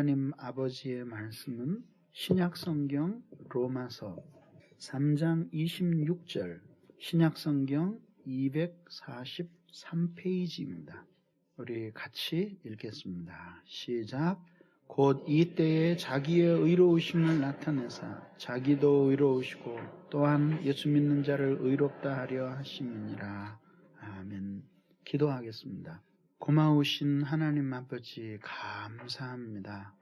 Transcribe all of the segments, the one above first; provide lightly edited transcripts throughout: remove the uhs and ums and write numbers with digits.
하나님 아버지의 말씀은 신약성경 로마서 3장 26절, 신약성경 243페이지입니다. 우리 같이 읽겠습니다. 시작. 곧 이때에 자기의 의로우심을 나타내사 자기도 의로우시고 또한 예수 믿는 자를 의롭다 하려 하심이니라. 아멘. 기도하겠습니다. 고마우신 하나님 아버지 감사합니다.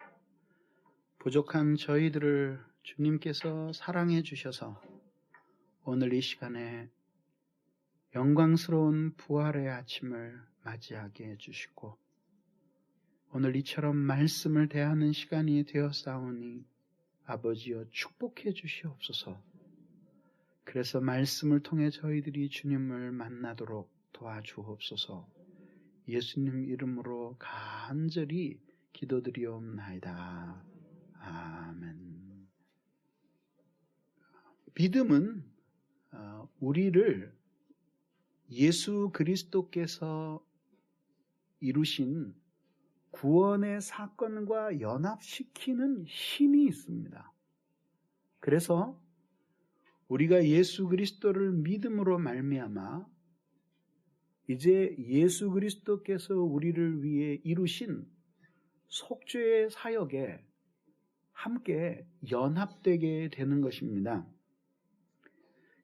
부족한 저희들을 주님께서 사랑해 주셔서 오늘 이 시간에 영광스러운 부활의 아침을 맞이하게 해주시고 오늘 이처럼 말씀을 대하는 시간이 되었사오니 아버지여 축복해 주시옵소서. 그래서 말씀을 통해 저희들이 주님을 만나도록 도와주옵소서. 예수님 이름으로 간절히 기도드리옵나이다. 아멘. 믿음은 우리를 예수 그리스도께서 이루신 구원의 사건과 연합시키는 힘이 있습니다. 그래서 우리가 예수 그리스도를 믿음으로 말미암아 이제 예수 그리스도께서 우리를 위해 이루신 속죄의 사역에 함께 연합되게 되는 것입니다.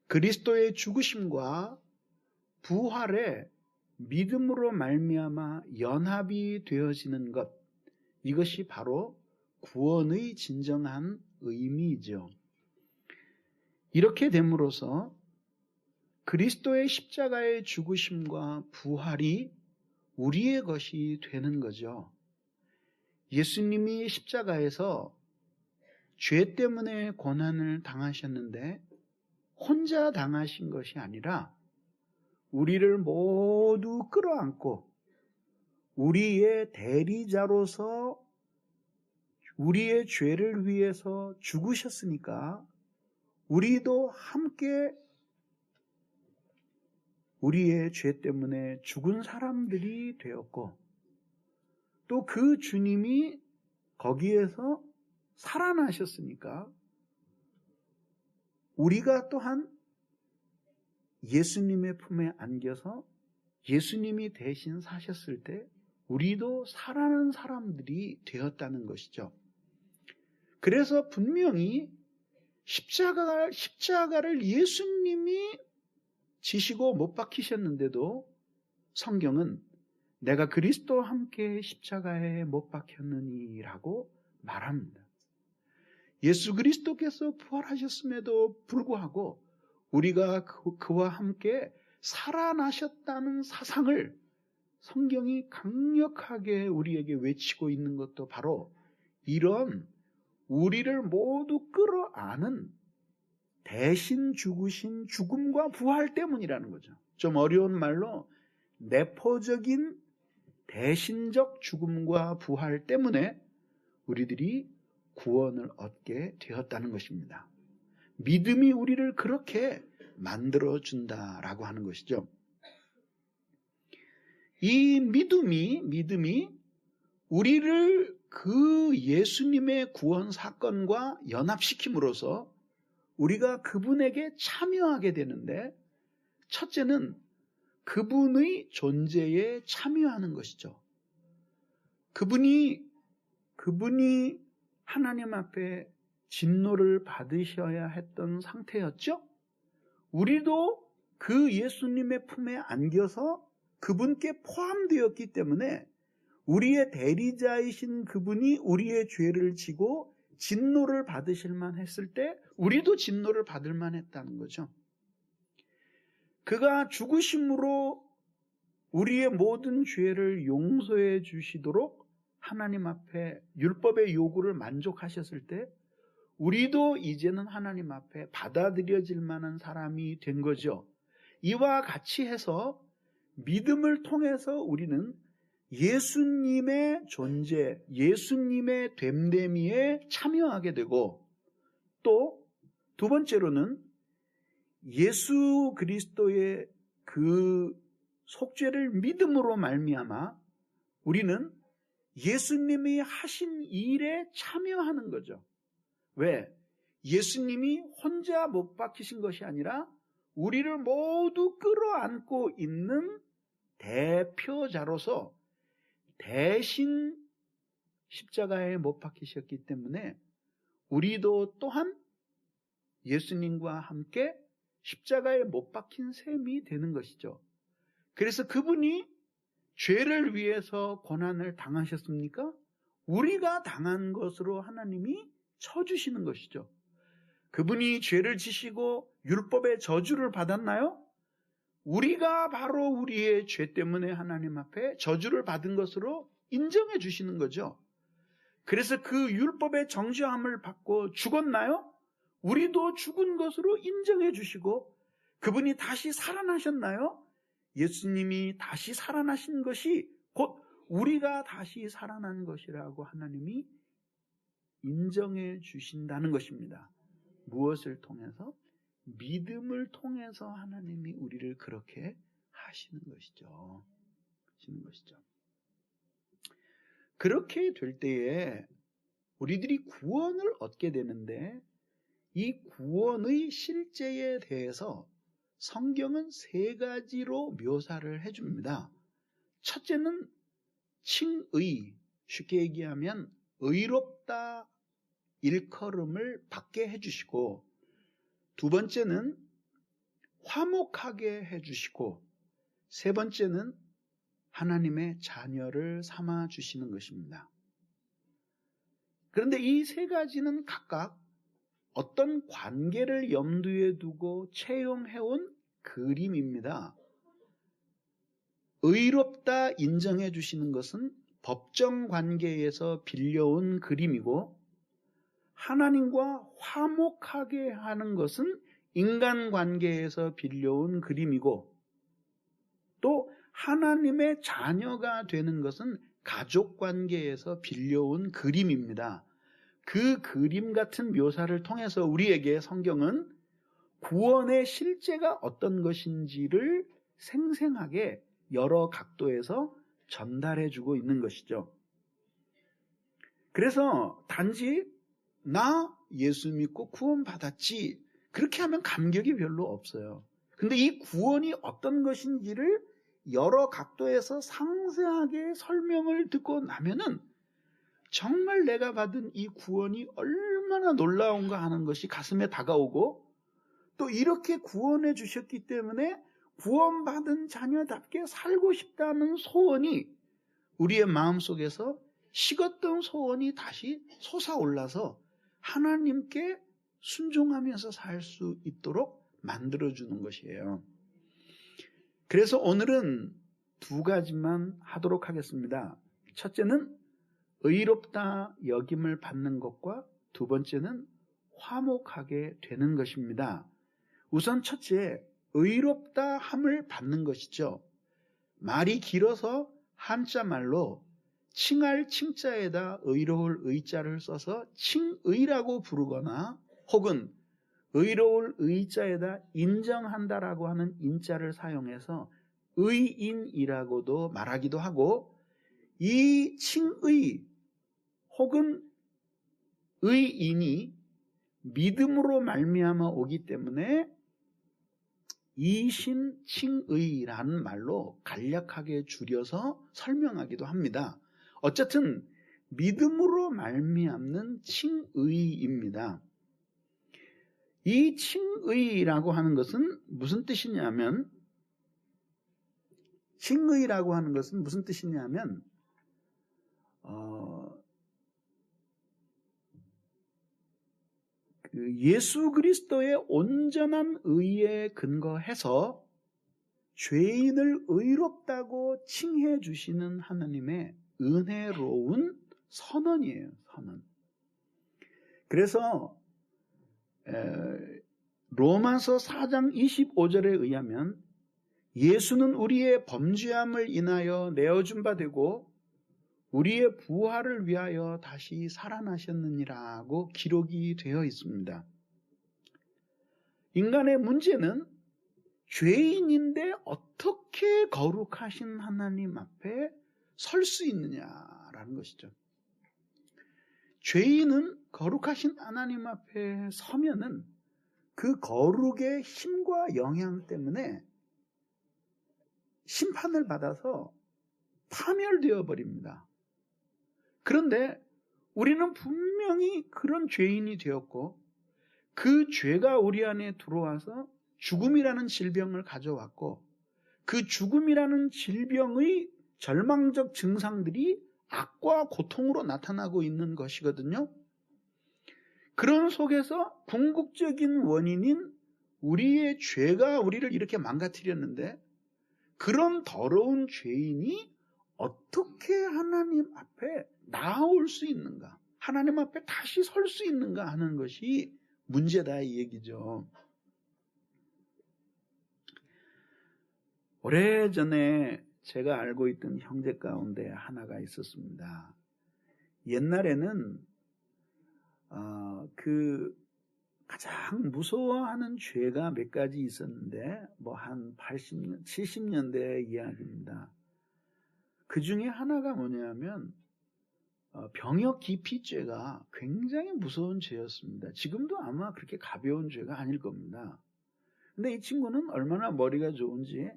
그리스도의 죽으심과 부활에 믿음으로 말미암아 연합이 되어지는 것, 이것이 바로 구원의 진정한 의미이죠. 이렇게 됨으로써 그리스도의 십자가의 죽으심과 부활이 우리의 것이 되는 거죠. 예수님이 십자가에서 죄 때문에 고난을 당하셨는데 혼자 당하신 것이 아니라 우리를 모두 끌어안고 우리의 대리자로서 우리의 죄를 위해서 죽으셨으니까 우리도 함께 우리의 죄 때문에 죽은 사람들이 되었고 또 그 주님이 거기에서 살아나셨으니까 우리가 또한 예수님의 품에 안겨서 예수님이 대신 사셨을 때 우리도 살아난 사람들이 되었다는 것이죠. 그래서 분명히 십자가를 예수님이 지시고 못 박히셨는데도 성경은 내가 그리스도와 함께 십자가에 못 박혔느니라고 말합니다. 예수 그리스도께서 부활하셨음에도 불구하고 우리가 그와 함께 살아나셨다는 사상을 성경이 강력하게 우리에게 외치고 있는 것도 바로 이런 우리를 모두 끌어안은 대신 죽으신 죽음과 부활 때문이라는 거죠. 좀 어려운 말로 내포적인 대신적 죽음과 부활 때문에 우리들이 구원을 얻게 되었다는 것입니다. 믿음이 우리를 그렇게 만들어준다라고 하는 것이죠. 이 믿음이 우리를 그 예수님의 구원 사건과 연합시킴으로써 우리가 그분에게 참여하게 되는데 첫째는 그분의 존재에 참여하는 것이죠. 그분이 하나님 앞에 진노를 받으셔야 했던 상태였죠. 우리도 그 예수님의 품에 안겨서 그분께 포함되었기 때문에 우리의 대리자이신 그분이 우리의 죄를 지고 진노를 받으실 만했을 때 우리도 진노를 받을 만했다는 거죠. 그가 죽으심으로 우리의 모든 죄를 용서해 주시도록 하나님 앞에 율법의 요구를 만족하셨을 때 우리도 이제는 하나님 앞에 받아들여질 만한 사람이 된 거죠. 이와 같이 해서 믿음을 통해서 우리는 예수님의 존재, 예수님의 됨됨이에 참여하게 되고 또 두 번째로는 예수 그리스도의 그 속죄를 믿음으로 말미암아 우리는 예수님이 하신 일에 참여하는 거죠. 왜? 예수님이 혼자 못 박히신 것이 아니라 우리를 모두 끌어안고 있는 대표자로서 대신 십자가에 못 박히셨기 때문에 우리도 또한 예수님과 함께 십자가에 못 박힌 셈이 되는 것이죠. 그래서 그분이 죄를 위해서 고난을 당하셨습니까? 우리가 당한 것으로 하나님이 쳐주시는 것이죠. 그분이 죄를 지시고 율법의 저주를 받았나요? 우리가 바로 우리의 죄 때문에 하나님 앞에 저주를 받은 것으로 인정해 주시는 거죠. 그래서 그 율법의 정죄함을 받고 죽었나요? 우리도 죽은 것으로 인정해 주시고, 그분이 다시 살아나셨나요? 예수님이 다시 살아나신 것이 곧 우리가 다시 살아난 것이라고 하나님이 인정해 주신다는 것입니다. 무엇을 통해서? 믿음을 통해서 하나님이 우리를 그렇게 하시는 것이죠. 그렇게 될 때에 우리들이 구원을 얻게 되는데, 이 구원의 실제에 대해서 성경은 세 가지로 묘사를 해줍니다. 첫째는 칭의, 쉽게 얘기하면 의롭다 일컬음을 받게 해주시고, 두 번째는 화목하게 해주시고, 세 번째는 하나님의 자녀를 삼아 주시는 것입니다. 그런데 이 세 가지는 각각 어떤 관계를 염두에 두고 채용해온 그림입니다. 의롭다 인정해 주시는 것은 법정 관계에서 빌려온 그림이고, 하나님과 화목하게 하는 것은 인간 관계에서 빌려온 그림이고, 또 하나님의 자녀가 되는 것은 가족 관계에서 빌려온 그림입니다. 그 그림 같은 묘사를 통해서 우리에게 성경은 구원의 실제가 어떤 것인지를 생생하게 여러 각도에서 전달해주고 있는 것이죠. 그래서 단지 나 예수 믿고 구원받았지 그렇게 하면 감격이 별로 없어요. 근데 이 구원이 어떤 것인지를 여러 각도에서 상세하게 설명을 듣고 나면은 정말 내가 받은 이 구원이 얼마나 놀라운가 하는 것이 가슴에 다가오고, 또 이렇게 구원해 주셨기 때문에 구원받은 자녀답게 살고 싶다는 소원이 우리의 마음속에서 식었던 소원이 다시 솟아올라서 하나님께 순종하면서 살 수 있도록 만들어주는 것이에요. 그래서 오늘은 두 가지만 하도록 하겠습니다. 첫째는 의롭다 여김을 받는 것과 두 번째는 화목하게 되는 것입니다. 우선 첫째, 의롭다 함을 받는 것이죠. 말이 길어서 한자말로 칭할 칭자에다 의로울 의자를 써서 칭의라고 부르거나, 혹은 의로울 의자에다 인정한다라고 하는 인자를 사용해서 의인이라고도 말하기도 하고, 이 칭의 혹은 의인이 믿음으로 말미암아 오기 때문에 이신칭의라는 말로 간략하게 줄여서 설명하기도 합니다. 어쨌든 믿음으로 말미암는 칭의입니다. 이 칭의라고 하는 것은 무슨 뜻이냐면, 예수 그리스도의 온전한 의에 근거해서 죄인을 의롭다고 칭해 주시는 하나님의 은혜로운 선언이에요. 선언. 그래서 로마서 4장 25절에 의하면 예수는 우리의 범죄함을 인하여 내어준 바 되고 우리의 부활을 위하여 다시 살아나셨느니라고 기록이 되어 있습니다. 인간의 문제는 죄인인데 어떻게 거룩하신 하나님 앞에 설 수 있느냐라는 말하는 것이죠. 죄인은 거룩하신 하나님 앞에 서면은 그 거룩의 힘과 영향 때문에 심판을 받아서 파멸되어 버립니다. 그런데 우리는 분명히 그런 죄인이 되었고 그 죄가 우리 안에 들어와서 죽음이라는 질병을 가져왔고 그 죽음이라는 질병의 절망적 증상들이 악과 고통으로 나타나고 있는 것이거든요. 그런 속에서 궁극적인 원인인 우리의 죄가 우리를 이렇게 망가뜨렸는데 그런 더러운 죄인이 어떻게 하나님 앞에 나올 수 있는가, 하나님 앞에 다시 설 수 있는가 하는 것이 문제다 이 얘기죠. 오래전에 제가 알고 있던 형제 가운데 하나가 있었습니다. 옛날에는 그 가장 무서워하는 죄가 몇 가지 있었는데 뭐 한 80년, 70년대 이야기입니다. 그 중에 하나가 뭐냐면 병역 기피죄가 굉장히 무서운 죄였습니다. 지금도 아마 그렇게 가벼운 죄가 아닐 겁니다. 근데 이 친구는 얼마나 머리가 좋은지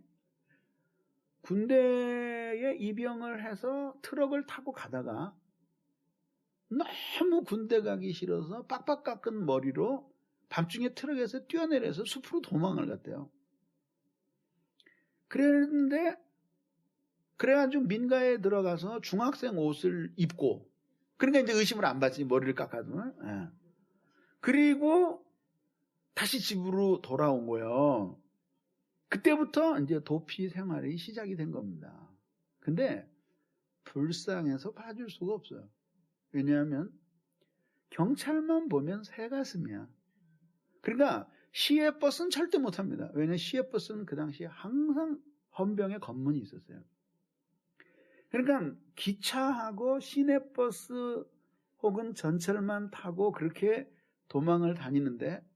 군대에 입영을 해서 트럭을 타고 가다가 너무 군대 가기 싫어서 빡빡 깎은 머리로 밤중에 트럭에서 뛰어내려서 숲으로 도망을 갔대요. 그래가지고 민가에 들어가서 중학생 옷을 입고, 그러니까 이제 의심을 안 받지, 머리를 깎아두면. 예. 그리고 다시 집으로 돌아온 거예요. 그때부터 이제 도피 생활이 시작이 된 겁니다. 근데 불쌍해서 봐줄 수가 없어요. 왜냐하면 경찰만 보면 새가슴이야. 그러니까 시외버스는 절대 못합니다. 왜냐하면 시외버스는 그 당시에 항상 헌병에 검문이 있었어요. 그러니까 기차하고 시내버스 혹은 전철만 타고 그렇게 도망을 다니는데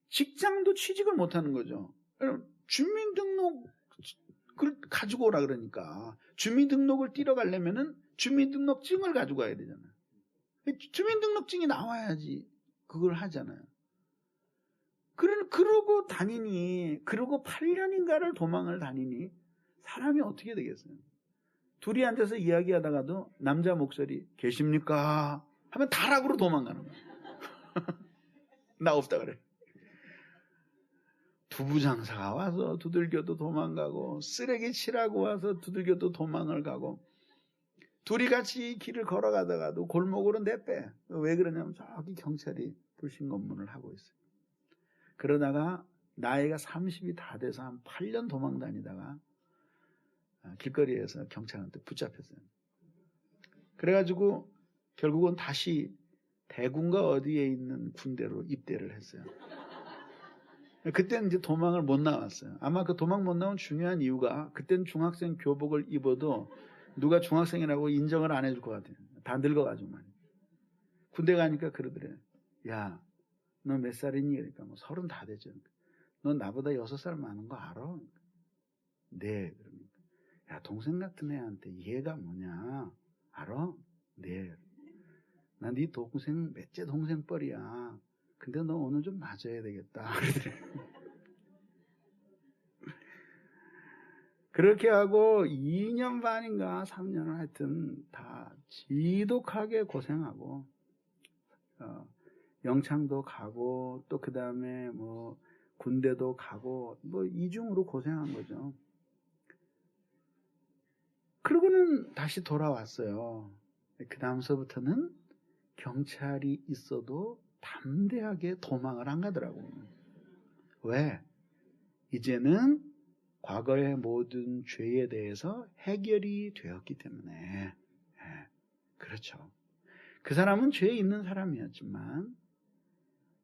직장도 취직을 못하는 거죠. 주민등록을 가지고 오라 그러니까 주민등록을 띄러 가려면은 주민등록증을 가지고 가야 되잖아요. 주민등록증이 나와야지 그걸 하잖아요. 그러고 다니니, 그러고 8년인가를 도망을 다니니 사람이 어떻게 되겠어요? 둘이 앉아서 이야기하다가도 남자 목소리 계십니까? 하면 다락으로 도망가는 거예요. 나 없다 그래. 두부장사가 와서 두들겨도 도망가고 쓰레기 치라고 와서 두들겨도 도망을 가고 둘이 같이 길을 걸어가다가도 골목으로 내빼. 왜 그러냐면 저기 경찰이 불신검문을 하고 있어요. 그러다가 나이가 30이 다 돼서 한 8년 도망 다니다가 길거리에서 경찰한테 붙잡혔어요. 그래가지고 결국은 다시 대구인가 어디에 있는 군대로 입대를 했어요. 그때는 이제 도망을 못 나왔어요. 아마 그 도망 못 나온 중요한 이유가 그때는 중학생 교복을 입어도 누가 중학생이라고 인정을 안 해줄 것 같아요. 다 늙어가지고 말이에요. 군대 가니까 그러더래요. 야, 너 몇 살이니? 그러니까 뭐 30 다 되죠. 너 나보다 6살 많은 거 알아? 네. 그러니까 야, 동생 같은 애한테 얘가 뭐냐? 알아? 네. 나 네 동생 몇째 동생 뻘이야. 근데 너 오늘 좀 맞아야 되겠다. 그렇게 하고 2년 반인가 3년을 하여튼 다 지독하게 고생하고 영창도 가고 또 그 다음에 뭐 군대도 가고 뭐 이중으로 고생한 거죠. 그러고는 다시 돌아왔어요. 그 다음서부터는 경찰이 있어도 담대하게 도망을 안 가더라고요. 왜? 이제는 과거의 모든 죄에 대해서 해결이 되었기 때문에. 그렇죠. 그 사람은 죄 있는 사람이었지만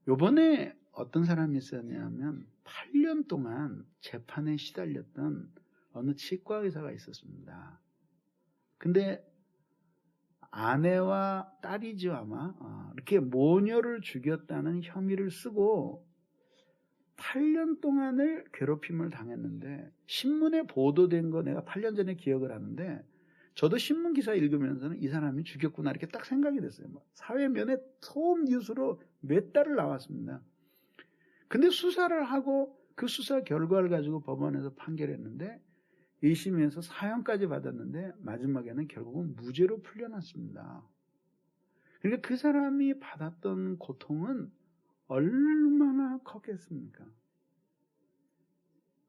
요번에 어떤 사람이 있었냐면 8년 동안 재판에 시달렸던 어느 치과 의사가 있었습니다. 근데 아내와 딸이죠 아마 이렇게 모녀를 죽였다는 혐의를 쓰고 8년 동안을 괴롭힘을 당했는데 신문에 보도된 거 내가 8년 전에 기억을 하는데 저도 신문 기사 읽으면서는 이 사람이 죽였구나 이렇게 딱 생각이 됐어요. 사회면에 소음 뉴스로 몇 달을 나왔습니다. 근데 수사를 하고 그 수사 결과를 가지고 법원에서 판결했는데 1심에서 사형까지 받았는데 마지막에는 결국은 무죄로 풀려났습니다. 그러니까 그 사람이 받았던 고통은 얼마나 컸겠습니까?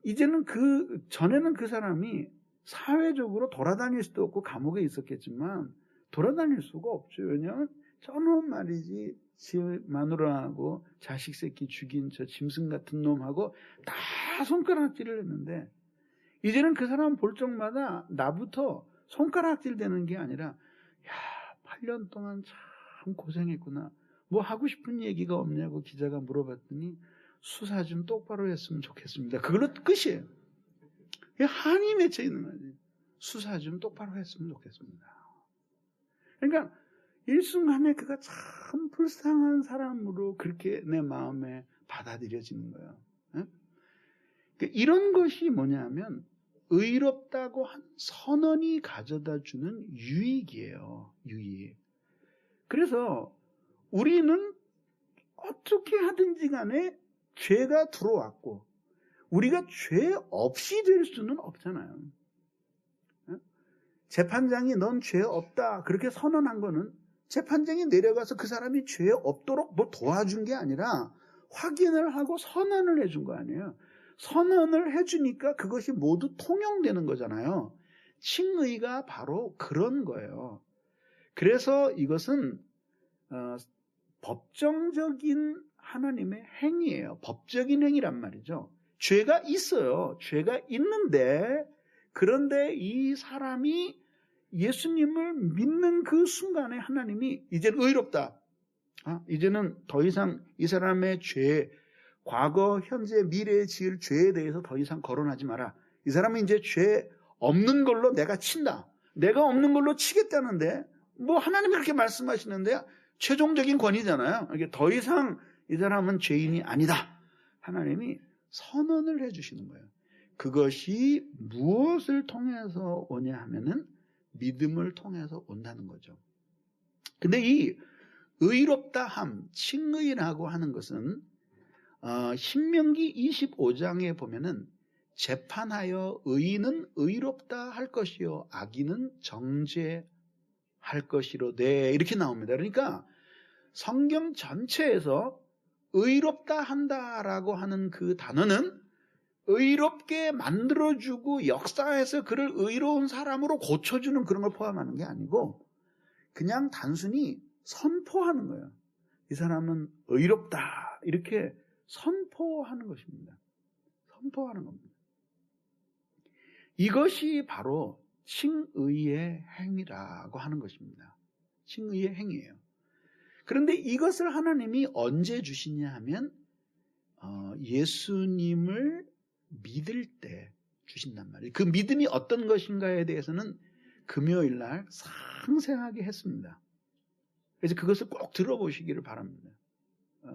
이제는 전에는 그 사람이 사회적으로 돌아다닐 수도 없고 감옥에 있었겠지만 돌아다닐 수가 없죠. 왜냐하면 저놈 말이지 지 마누라하고 자식 새끼 죽인 저 짐승 같은 놈하고 다 손가락질을 했는데 이제는 그 사람 볼 적마다 나부터 손가락질 되는 게 아니라 야 8년 동안 참 고생했구나. 뭐 하고 싶은 얘기가 없냐고 기자가 물어봤더니 수사 좀 똑바로 했으면 좋겠습니다. 그걸로 끝이에요. 한이 맺혀 있는 거지. 수사 좀 똑바로 했으면 좋겠습니다. 그러니까 일순간에 그가 참 불쌍한 사람으로 그렇게 내 마음에 받아들여지는 거예요. 그러니까 이런 것이 뭐냐면 의롭다고 한 선언이 가져다 주는 유익이에요. 유익. 그래서 우리는 어떻게 하든지 간에 죄가 들어왔고 우리가 죄 없이 될 수는 없잖아요. 재판장이 넌 죄 없다 그렇게 선언한 거는 재판장이 내려가서 그 사람이 죄 없도록 뭐 도와준 게 아니라 확인을 하고 선언을 해준 거 아니에요. 선언을 해주니까 그것이 모두 통용되는 거잖아요. 칭의가 바로 그런 거예요. 그래서 이것은 법정적인 하나님의 행위예요. 법적인 행위란 말이죠. 죄가 있어요. 죄가 있는데 그런데 이 사람이 예수님을 믿는 그 순간에 하나님이 이제는 의롭다. 이제는 더 이상 이 사람의 죄, 과거, 현재, 미래에 지을 죄에 대해서 더 이상 거론하지 마라. 이 사람은 이제 죄 없는 걸로 내가 친다. 내가 없는 걸로 치겠다는데 뭐 하나님이 그렇게 말씀하시는데 최종적인 권위잖아요. 이게 더 이상 이 사람은 죄인이 아니다. 하나님이 선언을 해주시는 거예요. 그것이 무엇을 통해서 오냐 하면은 믿음을 통해서 온다는 거죠. 근데 이 의롭다함, 칭의라고 하는 것은 신명기 25장에 보면은 재판하여 의인은 의롭다 할 것이요 악인은 정죄할 것이로되 이렇게 나옵니다. 그러니까 성경 전체에서 의롭다 한다라고 하는 그 단어는 의롭게 만들어주고 역사에서 그를 의로운 사람으로 고쳐주는 그런 걸 포함하는 게 아니고 그냥 단순히 선포하는 거예요. 이 사람은 의롭다 이렇게 선포하는 것입니다. 선포하는 겁니다. 이것이 바로 칭의의 행위라고 하는 것입니다. 칭의의 행위예요. 그런데 이것을 하나님이 언제 주시냐 하면 예수님을 믿을 때 주신단 말이에요. 그 믿음이 어떤 것인가에 대해서는 금요일 날 상세하게 했습니다. 그래서 그것을 꼭 들어보시기를 바랍니다.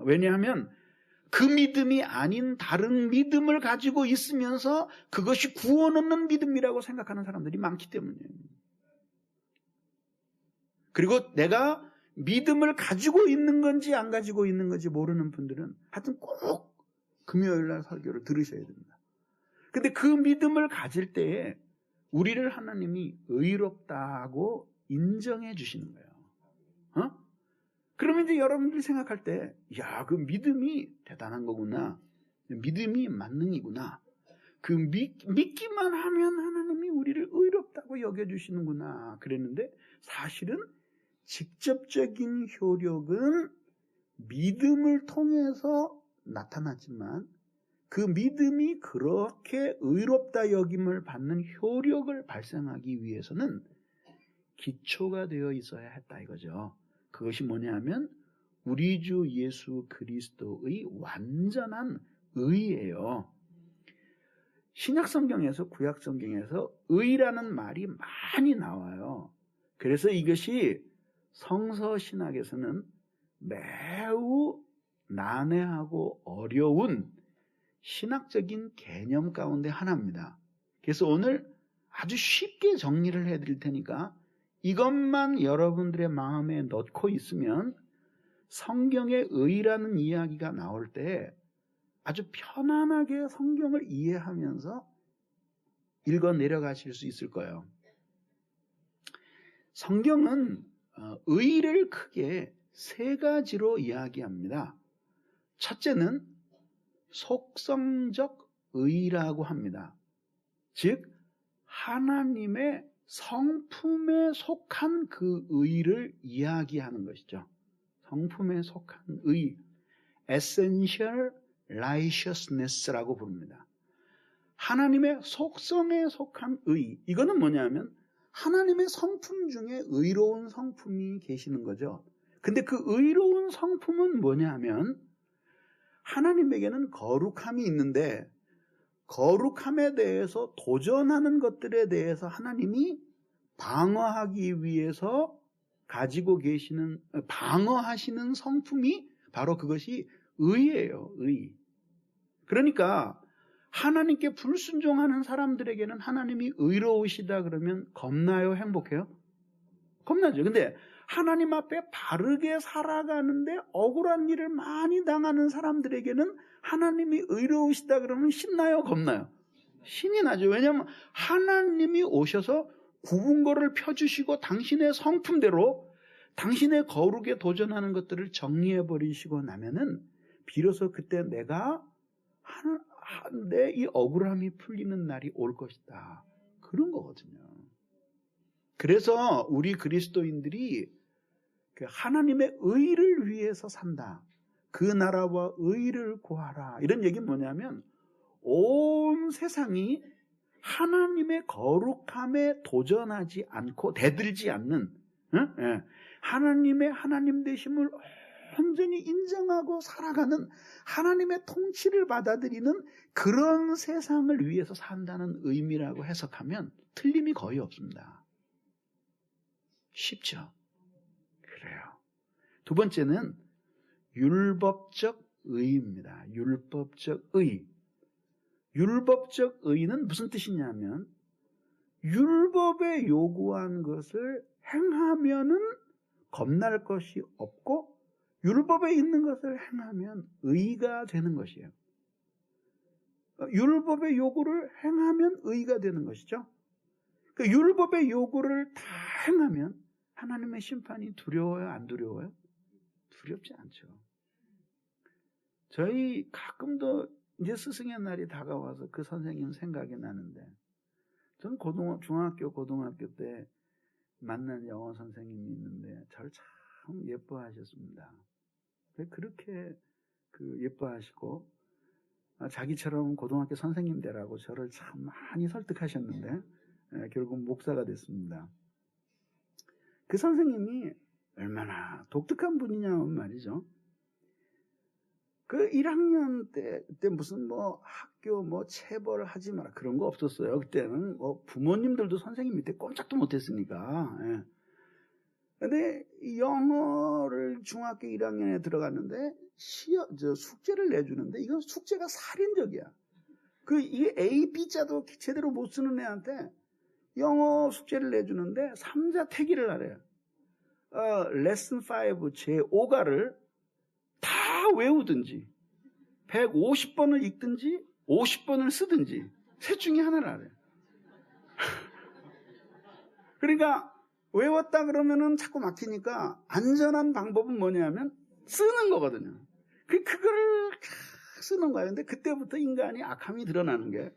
왜냐하면 그 믿음이 아닌 다른 믿음을 가지고 있으면서 그것이 구원 얻는 믿음이라고 생각하는 사람들이 많기 때문이에요. 그리고 내가 믿음을 가지고 있는 건지 안 가지고 있는 건지 모르는 분들은 하여튼 꼭 금요일 날 설교를 들으셔야 됩니다. 근데 그 믿음을 가질 때에 우리를 하나님이 의롭다고 인정해 주시는 거예요. 그러면 이제 여러분들이 생각할 때, 야, 그 믿음이 대단한 거구나. 믿음이 만능이구나. 그 믿기만 하면 하나님이 우리를 의롭다고 여겨주시는구나. 그랬는데 사실은 직접적인 효력은 믿음을 통해서 나타났지만 그 믿음이 그렇게 의롭다 여김을 받는 효력을 발생하기 위해서는 기초가 되어 있어야 했다 이거죠. 그것이 뭐냐면 우리 주 예수 그리스도의 완전한 의예요. 신약성경에서 구약성경에서 의라는 말이 많이 나와요. 그래서 이것이 성서신학에서는 매우 난해하고 어려운 신학적인 개념 가운데 하나입니다. 그래서 오늘 아주 쉽게 정리를 해드릴 테니까 이것만 여러분들의 마음에 넣고 있으면 성경의 의라는 이야기가 나올 때 아주 편안하게 성경을 이해하면서 읽어 내려가실 수 있을 거예요. 성경은 의를 크게 세 가지로 이야기합니다. 첫째는 속성적 의라고 합니다. 즉 하나님의 성품에 속한 그 의를 이야기하는 것이죠. 성품에 속한 의, essential righteousness라고 부릅니다. 하나님의 속성에 속한 의, 이거는 뭐냐면 하나님의 성품 중에 의로운 성품이 계시는 거죠. 근데 그 의로운 성품은 뭐냐면 하나님에게는 거룩함이 있는데 거룩함에 대해서 도전하는 것들에 대해서 하나님이 방어하기 위해서 가지고 계시는, 방어하시는 성품이 바로 그것이 의예요, 의. 그러니까 하나님께 불순종하는 사람들에게는 하나님이 의로우시다 그러면 겁나요, 행복해요? 겁나죠. 근데 하나님 앞에 바르게 살아가는데 억울한 일을 많이 당하는 사람들에게는 하나님이 의로우시다 그러면 신나요, 겁나요? 신이 나죠. 왜냐하면 하나님이 오셔서 구분거를 펴주시고 당신의 성품대로 당신의 거룩에 도전하는 것들을 정리해버리시고 나면은 비로소 그때 내가 내 이 억울함이 풀리는 날이 올 것이다. 그런 거거든요. 그래서 우리 그리스도인들이 하나님의 의를 위해서 산다. 그 나라와 의를 구하라. 이런 얘기는 뭐냐면 온 세상이 하나님의 거룩함에 도전하지 않고 대들지 않는 하나님의 하나님 되심을 온전히 인정하고 살아가는 하나님의 통치를 받아들이는 그런 세상을 위해서 산다는 의미라고 해석하면 틀림이 거의 없습니다. 쉽죠? 그래요. 두 번째는 율법적 의입니다. 율법적 의. 율법적 의는 무슨 뜻이냐면 율법에 요구한 것을 행하면은 겁날 것이 없고 율법에 있는 것을 행하면 의가 되는 것이에요. 율법의 요구를 행하면 의가 되는 것이죠. 그 율법의 요구를 다 행하면 하나님의 심판이 두려워요? 안 두려워요? 두렵지 않죠. 저희 가끔도 이제 스승의 날이 다가와서 그 선생님 생각이 나는데 저는 중학교, 고등학교 때 만난 영어 선생님이 있는데 저를 참 예뻐하셨습니다. 그렇게 예뻐하시고 자기처럼 고등학교 선생님 되라고 저를 참 많이 설득하셨는데 결국 목사가 됐습니다. 그 선생님이 얼마나 독특한 분이냐면 말이죠. 그 1학년 때 그때 무슨 학교 체벌 하지 마라 그런 거 없었어요. 그때는 부모님들도 선생님 밑에 꼼짝도 못했으니까. 근데 영어를 중학교 1학년에 들어갔는데 숙제를 내주는데 이건 숙제가 살인적이야. 이게 A, B자도 제대로 못 쓰는 애한테 영어 숙제를 내주는데 3자 태기를 하래요. 레슨 5 제5가를 다 외우든지 150번을 읽든지 50번을 쓰든지 셋 중에 하나를 하래요. 그러니까 외웠다 그러면은 자꾸 막히니까 안전한 방법은 뭐냐면 쓰는 거거든요. 그거를 쓰는 거예요. 근데 그때부터 인간이 악함이 드러나는 게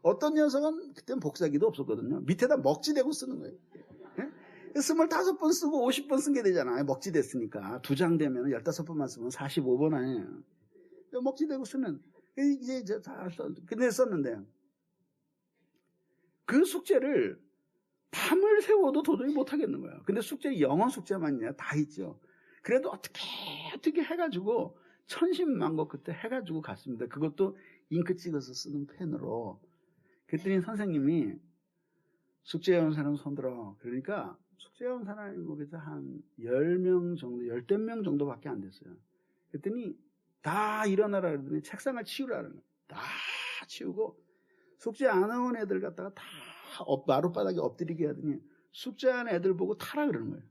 어떤 녀석은 그때는 복사기도 없었거든요. 밑에다 먹지 대고 쓰는 거예요. 25번 쓰고 50번 쓴 게 되잖아요. 먹지 됐으니까. 2장 되면 15번만 쓰면 45번 아니에요. 먹지 대고 쓰는. 이제 다 근데 썼는데 그 숙제를 밤을 새워도 도저히 못 하겠는 거예요. 근데 영어 숙제만요. 다 있죠. 그래도 어떻게 해가지고 천신만고 그때 해가지고 갔습니다. 그것도 잉크 찍어서 쓰는 펜으로. 그랬더니 선생님이 숙제해온 사람 손들어. 그러니까 숙제해온 사람이 거기서 한 10명 정도, 10명 정도밖에 안 됐어요. 그랬더니 다 일어나라 그러더니 책상을 치우라는 거예요. 다 치우고 숙제 안 해온 애들 갖다가 다 마룻바닥에 엎드리게 하더니 숙제한 애들 보고 타라 그러는 거예요.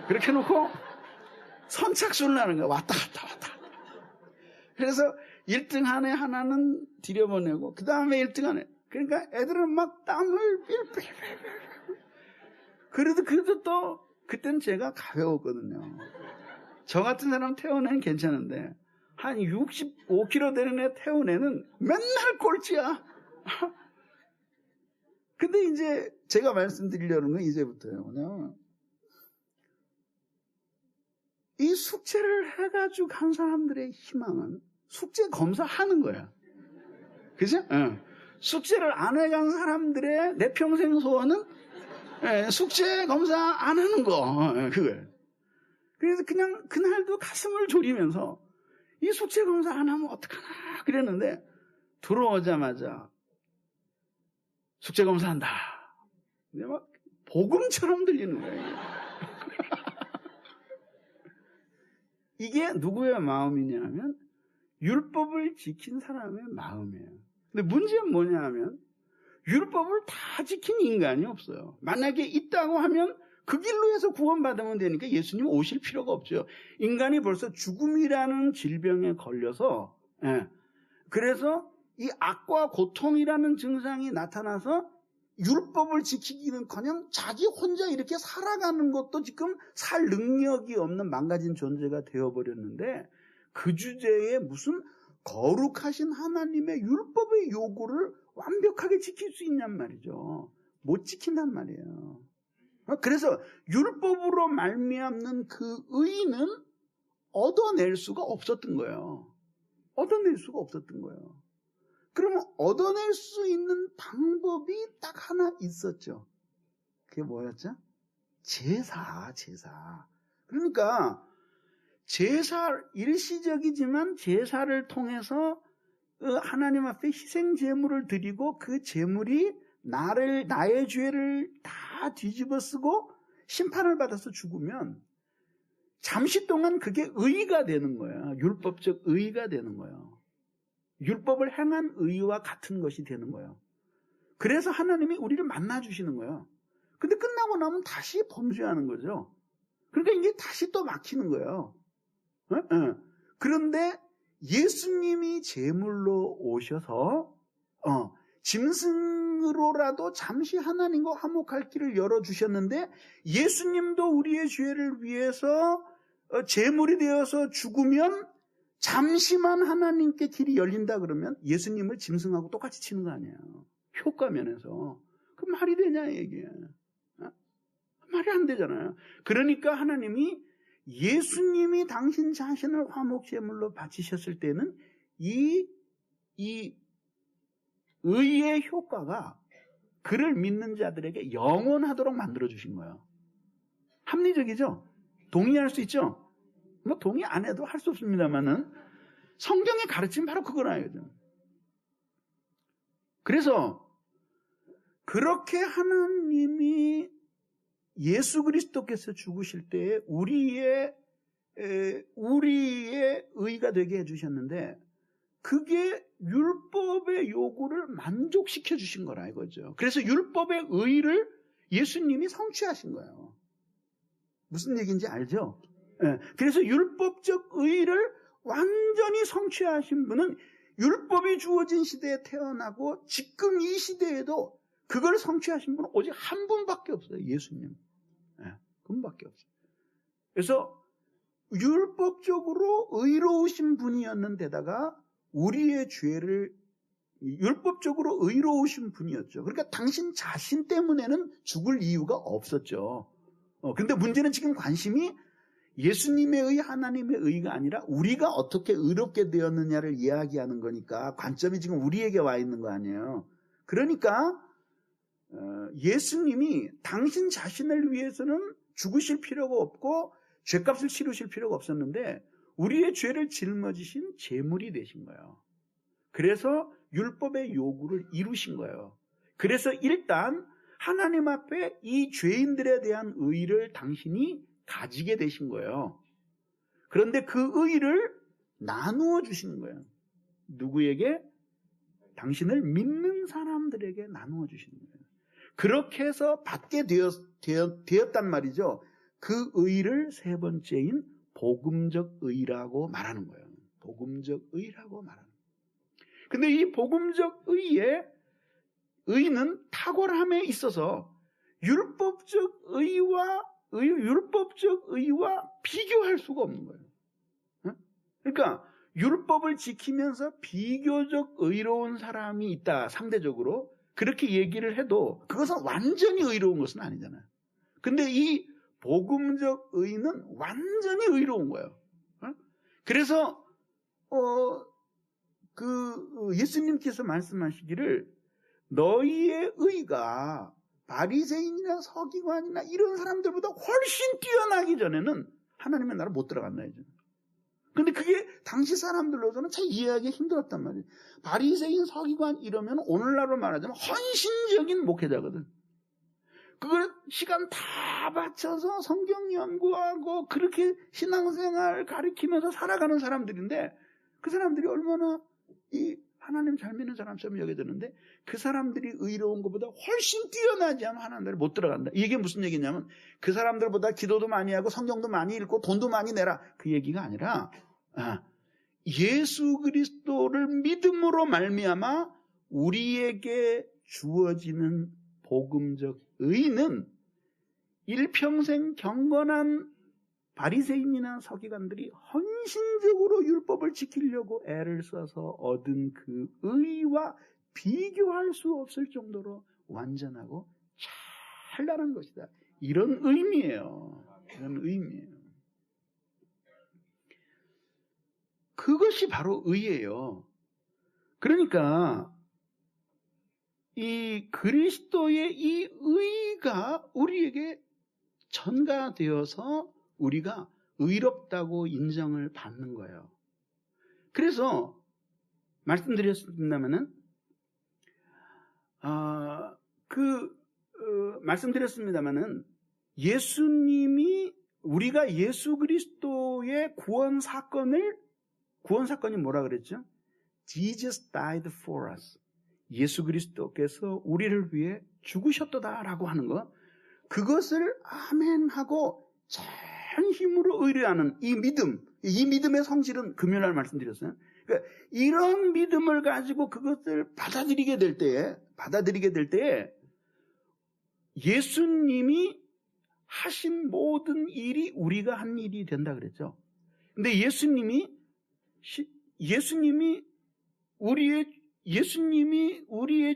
그렇게 해놓고 선착순을 하는 거예요. 왔다 갔다 왔다. 그래서 1등 한 애 하나는 들여보내고 그 다음에 1등 한 애. 그러니까 애들은 막 땀을 삘삘. 그래도 또 그때는 제가 가벼웠거든요. 저 같은 사람 태운 애는 괜찮은데 한 65kg 되는 애 태운 애는 맨날 꼴찌야. 근데 이제 제가 말씀드리려는 건 이제부터예요. 그냥 이 숙제를 해가지고 간 사람들의 희망은 숙제 검사하는 거야. 그죠? 숙제를 안 해간 사람들의 내 평생 소원은 숙제 검사 안 하는 거. 그거예요. 그래서 그냥 그날도 가슴을 졸이면서 이 숙제 검사 안 하면 어떡하나 그랬는데 들어오자마자 숙제 검사한다. 근데 막 복음처럼 들리는 거예요. 이게 누구의 마음이냐 면 율법을 지킨 사람의 마음이에요. 근데 문제는 뭐냐 하면 율법을 다 지킨 인간이 없어요. 만약에 있다고 하면 그 길로 해서 구원받으면 되니까 예수님 오실 필요가 없죠. 인간이 벌써 죽음이라는 질병에 걸려서 그래서 이 악과 고통이라는 증상이 나타나서 율법을 지키기는커녕 자기 혼자 이렇게 살아가는 것도 지금 살 능력이 없는 망가진 존재가 되어버렸는데 그 주제에 무슨 거룩하신 하나님의 율법의 요구를 완벽하게 지킬 수 있냔 말이죠. 못 지킨단 말이에요. 그래서 율법으로 말미암는 그 의는 얻어낼 수가 없었던 거예요. 얻어낼 수가 없었던 거예요. 그러면 얻어낼 수 있는 방법이 딱 하나 있었죠. 그게 뭐였죠? 제사. 그러니까 제사, 일시적이지만 제사를 통해서 하나님 앞에 희생 제물을 드리고 그 제물이 나의 죄를 다 뒤집어 쓰고 심판을 받아서 죽으면 잠시 동안 그게 의가 되는 거야. 율법적 의가 되는 거예요. 율법을 행한 의와 같은 것이 되는 거예요. 그래서 하나님이 우리를 만나주시는 거예요. 근데 끝나고 나면 다시 범죄하는 거죠. 그러니까 이게 다시 또 막히는 거예요. 그런데 예수님이 제물로 오셔서 짐승으로라도 잠시 하나님과 화목할 길을 열어주셨는데 예수님도 우리의 죄를 위해서 제물이 되어서 죽으면 잠시만 하나님께 길이 열린다 그러면 예수님을 짐승하고 똑같이 치는 거 아니에요. 효과 면에서. 그 말이 되냐 얘기야. 말이 안 되잖아요. 그러니까 하나님이 예수님이 당신 자신을 화목제물로 바치셨을 때는 이 의의 효과가 그를 믿는 자들에게 영원하도록 만들어주신 거예요. 합리적이죠? 동의할 수 있죠? 뭐 동의 안 해도 할 수 없습니다만은 성경의 가르침 바로 그거라요. 그래서 그렇게 하나님이 예수 그리스도께서 죽으실 때에 우리의 의가 되게 해주셨는데 그게 율법의 요구를 만족시켜 주신 거라 이거죠. 그래서 율법의 의를 예수님이 성취하신 거예요. 무슨 얘기인지 알죠? 그래서 율법적 의를 완전히 성취하신 분은 율법이 주어진 시대에 태어나고 지금 이 시대에도 그걸 성취하신 분은 오직 한 분밖에 없어요. 예수님. 그분밖에 없어요. 그래서 율법적으로 의로우신 분이었는데다가 우리의 죄를 율법적으로 의로우신 분이었죠. 그러니까 당신 자신 때문에는 죽을 이유가 없었죠. 근데 문제는 지금 관심이 예수님의 의, 하나님의 의가 아니라 우리가 어떻게 의롭게 되었느냐를 이야기하는 거니까 관점이 지금 우리에게 와 있는 거 아니에요. 그러니까 예수님이 당신 자신을 위해서는 죽으실 필요가 없고 죄값을 치르실 필요가 없었는데 우리의 죄를 짊어지신 제물이 되신 거예요. 그래서 율법의 요구를 이루신 거예요. 그래서 일단 하나님 앞에 이 죄인들에 대한 의를 당신이 가지게 되신 거예요. 그런데 그 의를 나누어 주시는 거예요. 누구에게? 당신을 믿는 사람들에게 나누어 주시는 거예요. 그렇게 해서 받게 되었단 말이죠. 그 의를 세 번째인 복음적 의라고 말하는 거예요. 복음적 의라고 말하는 거예요. 근데 이 복음적 의는 탁월함에 있어서 율법적 의와 비교할 수가 없는 거예요. 그러니까 율법을 지키면서 비교적 의로운 사람이 있다, 상대적으로 그렇게 얘기를 해도 그것은 완전히 의로운 것은 아니잖아요. 근데 이 복음적 의는 완전히 의로운 거예요. 그래서 예수님께서 말씀하시기를 너희의 의가 바리새인이나 서기관이나 이런 사람들보다 훨씬 뛰어나기 전에는 하나님의 나라 못 들어간다 이제. 근데 그게 당시 사람들로서는 참 이해하기 힘들었단 말이에요. 바리새인, 서기관 이러면 오늘날로 말하자면 헌신적인 목회자거든. 그걸 시간 다 바쳐서 성경 연구하고 그렇게 신앙생활 가르치면서 살아가는 사람들인데 그 사람들이 얼마나 이 하나님 잘 믿는 사람처럼 여겨지는데 그 사람들이 의로운 것보다 훨씬 뛰어나지 않으면 하나님 나라에 못 들어간다. 이게 무슨 얘기냐면 그 사람들보다 기도도 많이 하고 성경도 많이 읽고 돈도 많이 내라. 그 얘기가 아니라 예수 그리스도를 믿음으로 말미암아 우리에게 주어지는 복음적 의는 일평생 경건한 바리새인이나 서기관들이 헌신적으로 율법을 지키려고 애를 써서 얻은 그 의와 비교할 수 없을 정도로 완전하고 찬란한 것이다. 이런 의미예요. 이런 의미예요. 그것이 바로 의예요. 그러니까 이 그리스도의 이 의가 우리에게 전가되어서 우리가 의롭다고 인정을 받는 거예요. 그래서 말씀드렸습니다마는 예수님이 우리가 예수 그리스도의 구원 사건이 뭐라 그랬죠? Jesus died for us. 예수 그리스도께서 우리를 위해 죽으셨도다라고 하는 것, 그것을 아멘하고 전 힘으로 의뢰하는 이 믿음의 성질은 금요일날 말씀드렸어요. 그러니까 이런 믿음을 가지고 그것을 받아들이게 될 때에 예수님이 하신 모든 일이 우리가 한 일이 된다 그랬죠. 근데 예수님이 우리의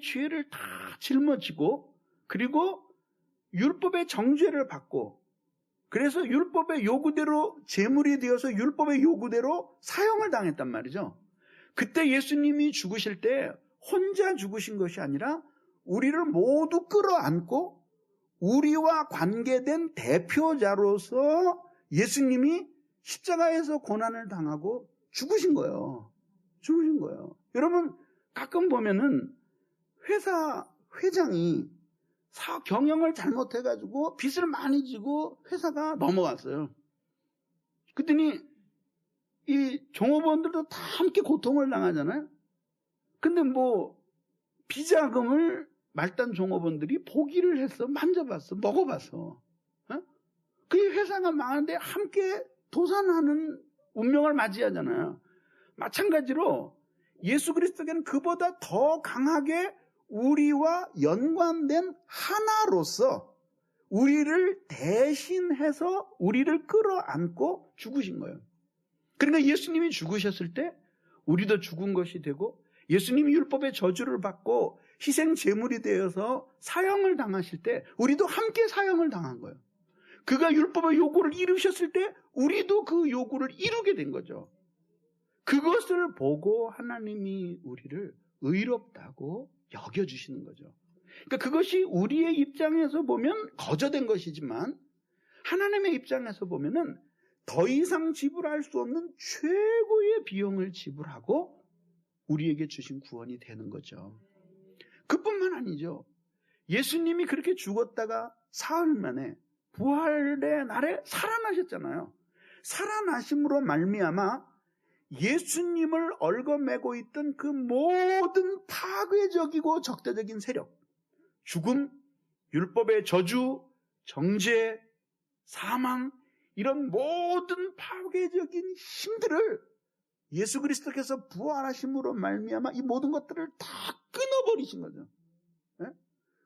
죄를 다 짊어지고 그리고 율법의 정죄를 받고 그래서 율법의 요구대로 제물이 되어서 율법의 요구대로 사형을 당했단 말이죠. 그때 예수님이 죽으실 때 혼자 죽으신 것이 아니라 우리를 모두 끌어안고 우리와 관계된 대표자로서 예수님이 십자가에서 고난을 당하고 죽으신 거예요. 여러분 가끔 보면은 회사 회장이 경영을 잘못해가지고 빚을 많이 지고 회사가 넘어갔어요. 그랬더니 이 종업원들도 다 함께 고통을 당하잖아요. 근데 비자금을 말단 종업원들이 포기를 했어. 만져봤어. 먹어봤어. 그 회사가 망하는데 함께 도산하는 운명을 맞이하잖아요. 마찬가지로 예수 그리스도께는 그보다 더 강하게 우리와 연관된 하나로서 우리를 대신해서 우리를 끌어안고 죽으신 거예요. 그러니까 예수님이 죽으셨을 때 우리도 죽은 것이 되고 예수님이 율법의 저주를 받고 희생 제물이 되어서 사형을 당하실 때 우리도 함께 사형을 당한 거예요. 그가 율법의 요구를 이루셨을 때 우리도 그 요구를 이루게 된 거죠. 그것을 보고 하나님이 우리를 의롭다고 여겨주시는 거죠. 그러니까 그것이 우리의 입장에서 보면 거저된 것이지만 하나님의 입장에서 보면은 더 이상 지불할 수 없는 최고의 비용을 지불하고 우리에게 주신 구원이 되는 거죠. 그뿐만 아니죠. 예수님이 그렇게 죽었다가 사흘 만에 부활의 날에 살아나셨잖아요. 살아나심으로 말미암아 예수님을 얽어매고 있던 그 모든 파괴적이고 적대적인 세력, 죽음, 율법의 저주, 정죄, 사망, 이런 모든 파괴적인 힘들을 예수 그리스도께서 부활하심으로 말미암아 이 모든 것들을 다 끊어버리신 거죠.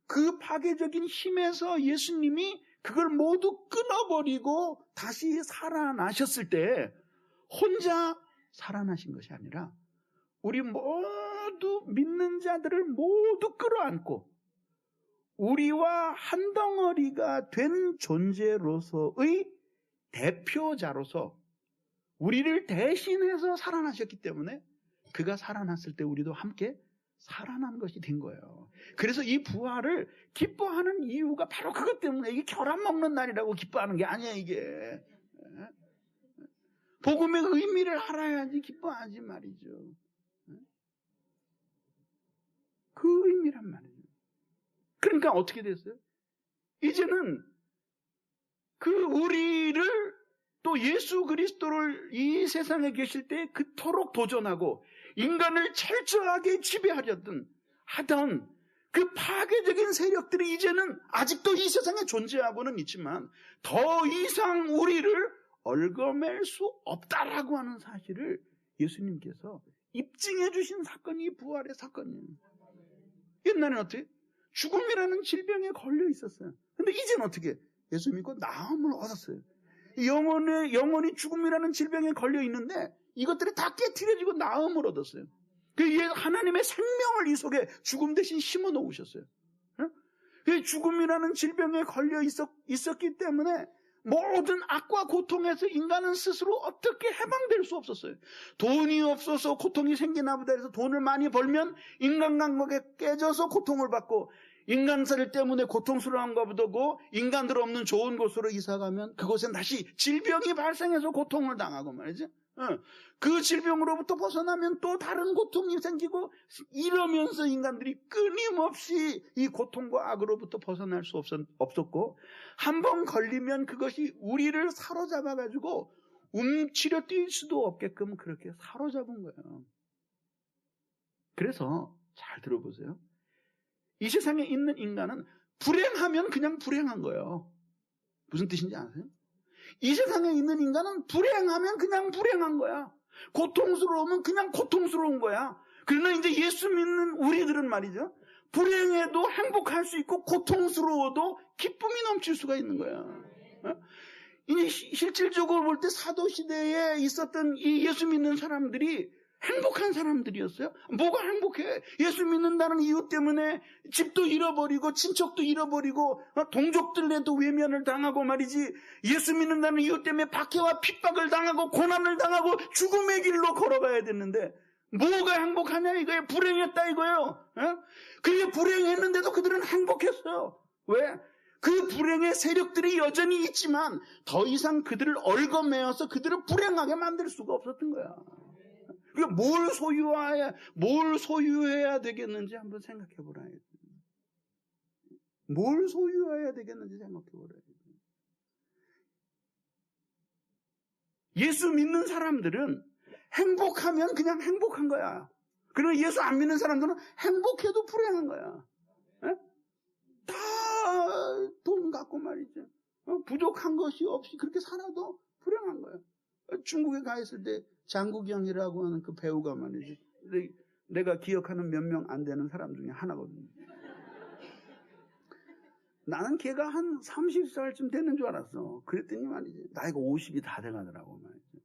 그 파괴적인 힘에서 예수님이 그걸 모두 끊어버리고 다시 살아나셨을 때 혼자 살아나신 것이 아니라 우리 모두 믿는 자들을 모두 끌어안고 우리와 한 덩어리가 된 존재로서의 대표자로서 우리를 대신해서 살아나셨기 때문에 그가 살아났을 때 우리도 함께 살아난 것이 된 거예요. 그래서 이 부활을 기뻐하는 이유가 바로 그것 때문에 이게 결함 먹는 날이라고 기뻐하는 게 아니야 이게. 복음의 의미를 알아야지 기뻐하지 말이죠. 그 의미란 말이에요. 그러니까 어떻게 됐어요? 이제는 그 우리를 또 예수 그리스도를 이 세상에 계실 때 그토록 도전하고 인간을 철저하게 지배하던 그 파괴적인 세력들이 이제는 아직도 이 세상에 존재하고는 있지만 더 이상 우리를 얽어맬 수 없다라고 하는 사실을 예수님께서 입증해 주신 사건이 이 부활의 사건이에요. 옛날에는 어떻게? 죽음이라는 질병에 걸려 있었어요. 근데 이제는 어떻게? 예수 믿고 나음을 얻었어요. 영혼이 죽음이라는 질병에 걸려 있는데 이것들이 다 깨트려지고 나음을 얻었어요. 하나님의 생명을 이 속에 죽음 대신 심어 놓으셨어요. 죽음이라는 질병에 걸려 있었기 때문에 모든 악과 고통에서 인간은 스스로 어떻게 해방될 수 없었어요. 돈이 없어서 고통이 생기나 보다 해서 돈을 많이 벌면 인간관계가 깨져서 고통을 받고 인간살 때문에 고통스러운가 보다고 인간들 없는 좋은 곳으로 이사가면 그곳엔 다시 질병이 발생해서 고통을 당하고 말이죠. 그 질병으로부터 벗어나면 또 다른 고통이 생기고 이러면서 인간들이 끊임없이 이 고통과 악으로부터 벗어날 수 없었고 한 번 걸리면 그것이 우리를 사로잡아가지고 움츠려 뛸 수도 없게끔 그렇게 사로잡은 거예요. 그래서 잘 들어보세요. 이 세상에 있는 인간은 불행하면 그냥 불행한 거예요. 무슨 뜻인지 아세요? 이 세상에 있는 인간은 불행하면 그냥 불행한 거야. 고통스러우면 그냥 고통스러운 거야. 그러나 이제 예수 믿는 우리들은 말이죠. 불행해도 행복할 수 있고 고통스러워도 기쁨이 넘칠 수가 있는 거야. 이제 실질적으로 볼 때 사도시대에 있었던 이 예수 믿는 사람들이 행복한 사람들이었어요. 뭐가 행복해? 예수 믿는다는 이유 때문에 집도 잃어버리고 친척도 잃어버리고 동족들에도 외면을 당하고 말이지 예수 믿는다는 이유 때문에 박해와 핍박을 당하고 고난을 당하고 죽음의 길로 걸어가야 됐는데 뭐가 행복하냐 이거예요. 불행했다 이거예요. 그게 불행했는데도 그들은 행복했어요. 왜? 그 불행의 세력들이 여전히 있지만 더 이상 그들을 얽어매어서 그들을 불행하게 만들 수가 없었던 거야. 그러니까 뭘 소유해야 되겠는지 한번 생각해 보라. 뭘 소유해야 되겠는지 생각해 보라. 예수 믿는 사람들은 행복하면 그냥 행복한 거야. 그러나 예수 안 믿는 사람들은 행복해도 불행한 거야. 다 돈 갖고 말이죠. 부족한 것이 없이 그렇게 살아도 불행한 거야. 중국에 가 있을 때 장국영이라고 하는 그 배우가 말이지. 내가 기억하는 몇 명 안 되는 사람 중에 하나거든요. 나는 걔가 한 30살쯤 되는 줄 알았어. 그랬더니 말이지. 나이가 50이 다 돼가더라고 말이지.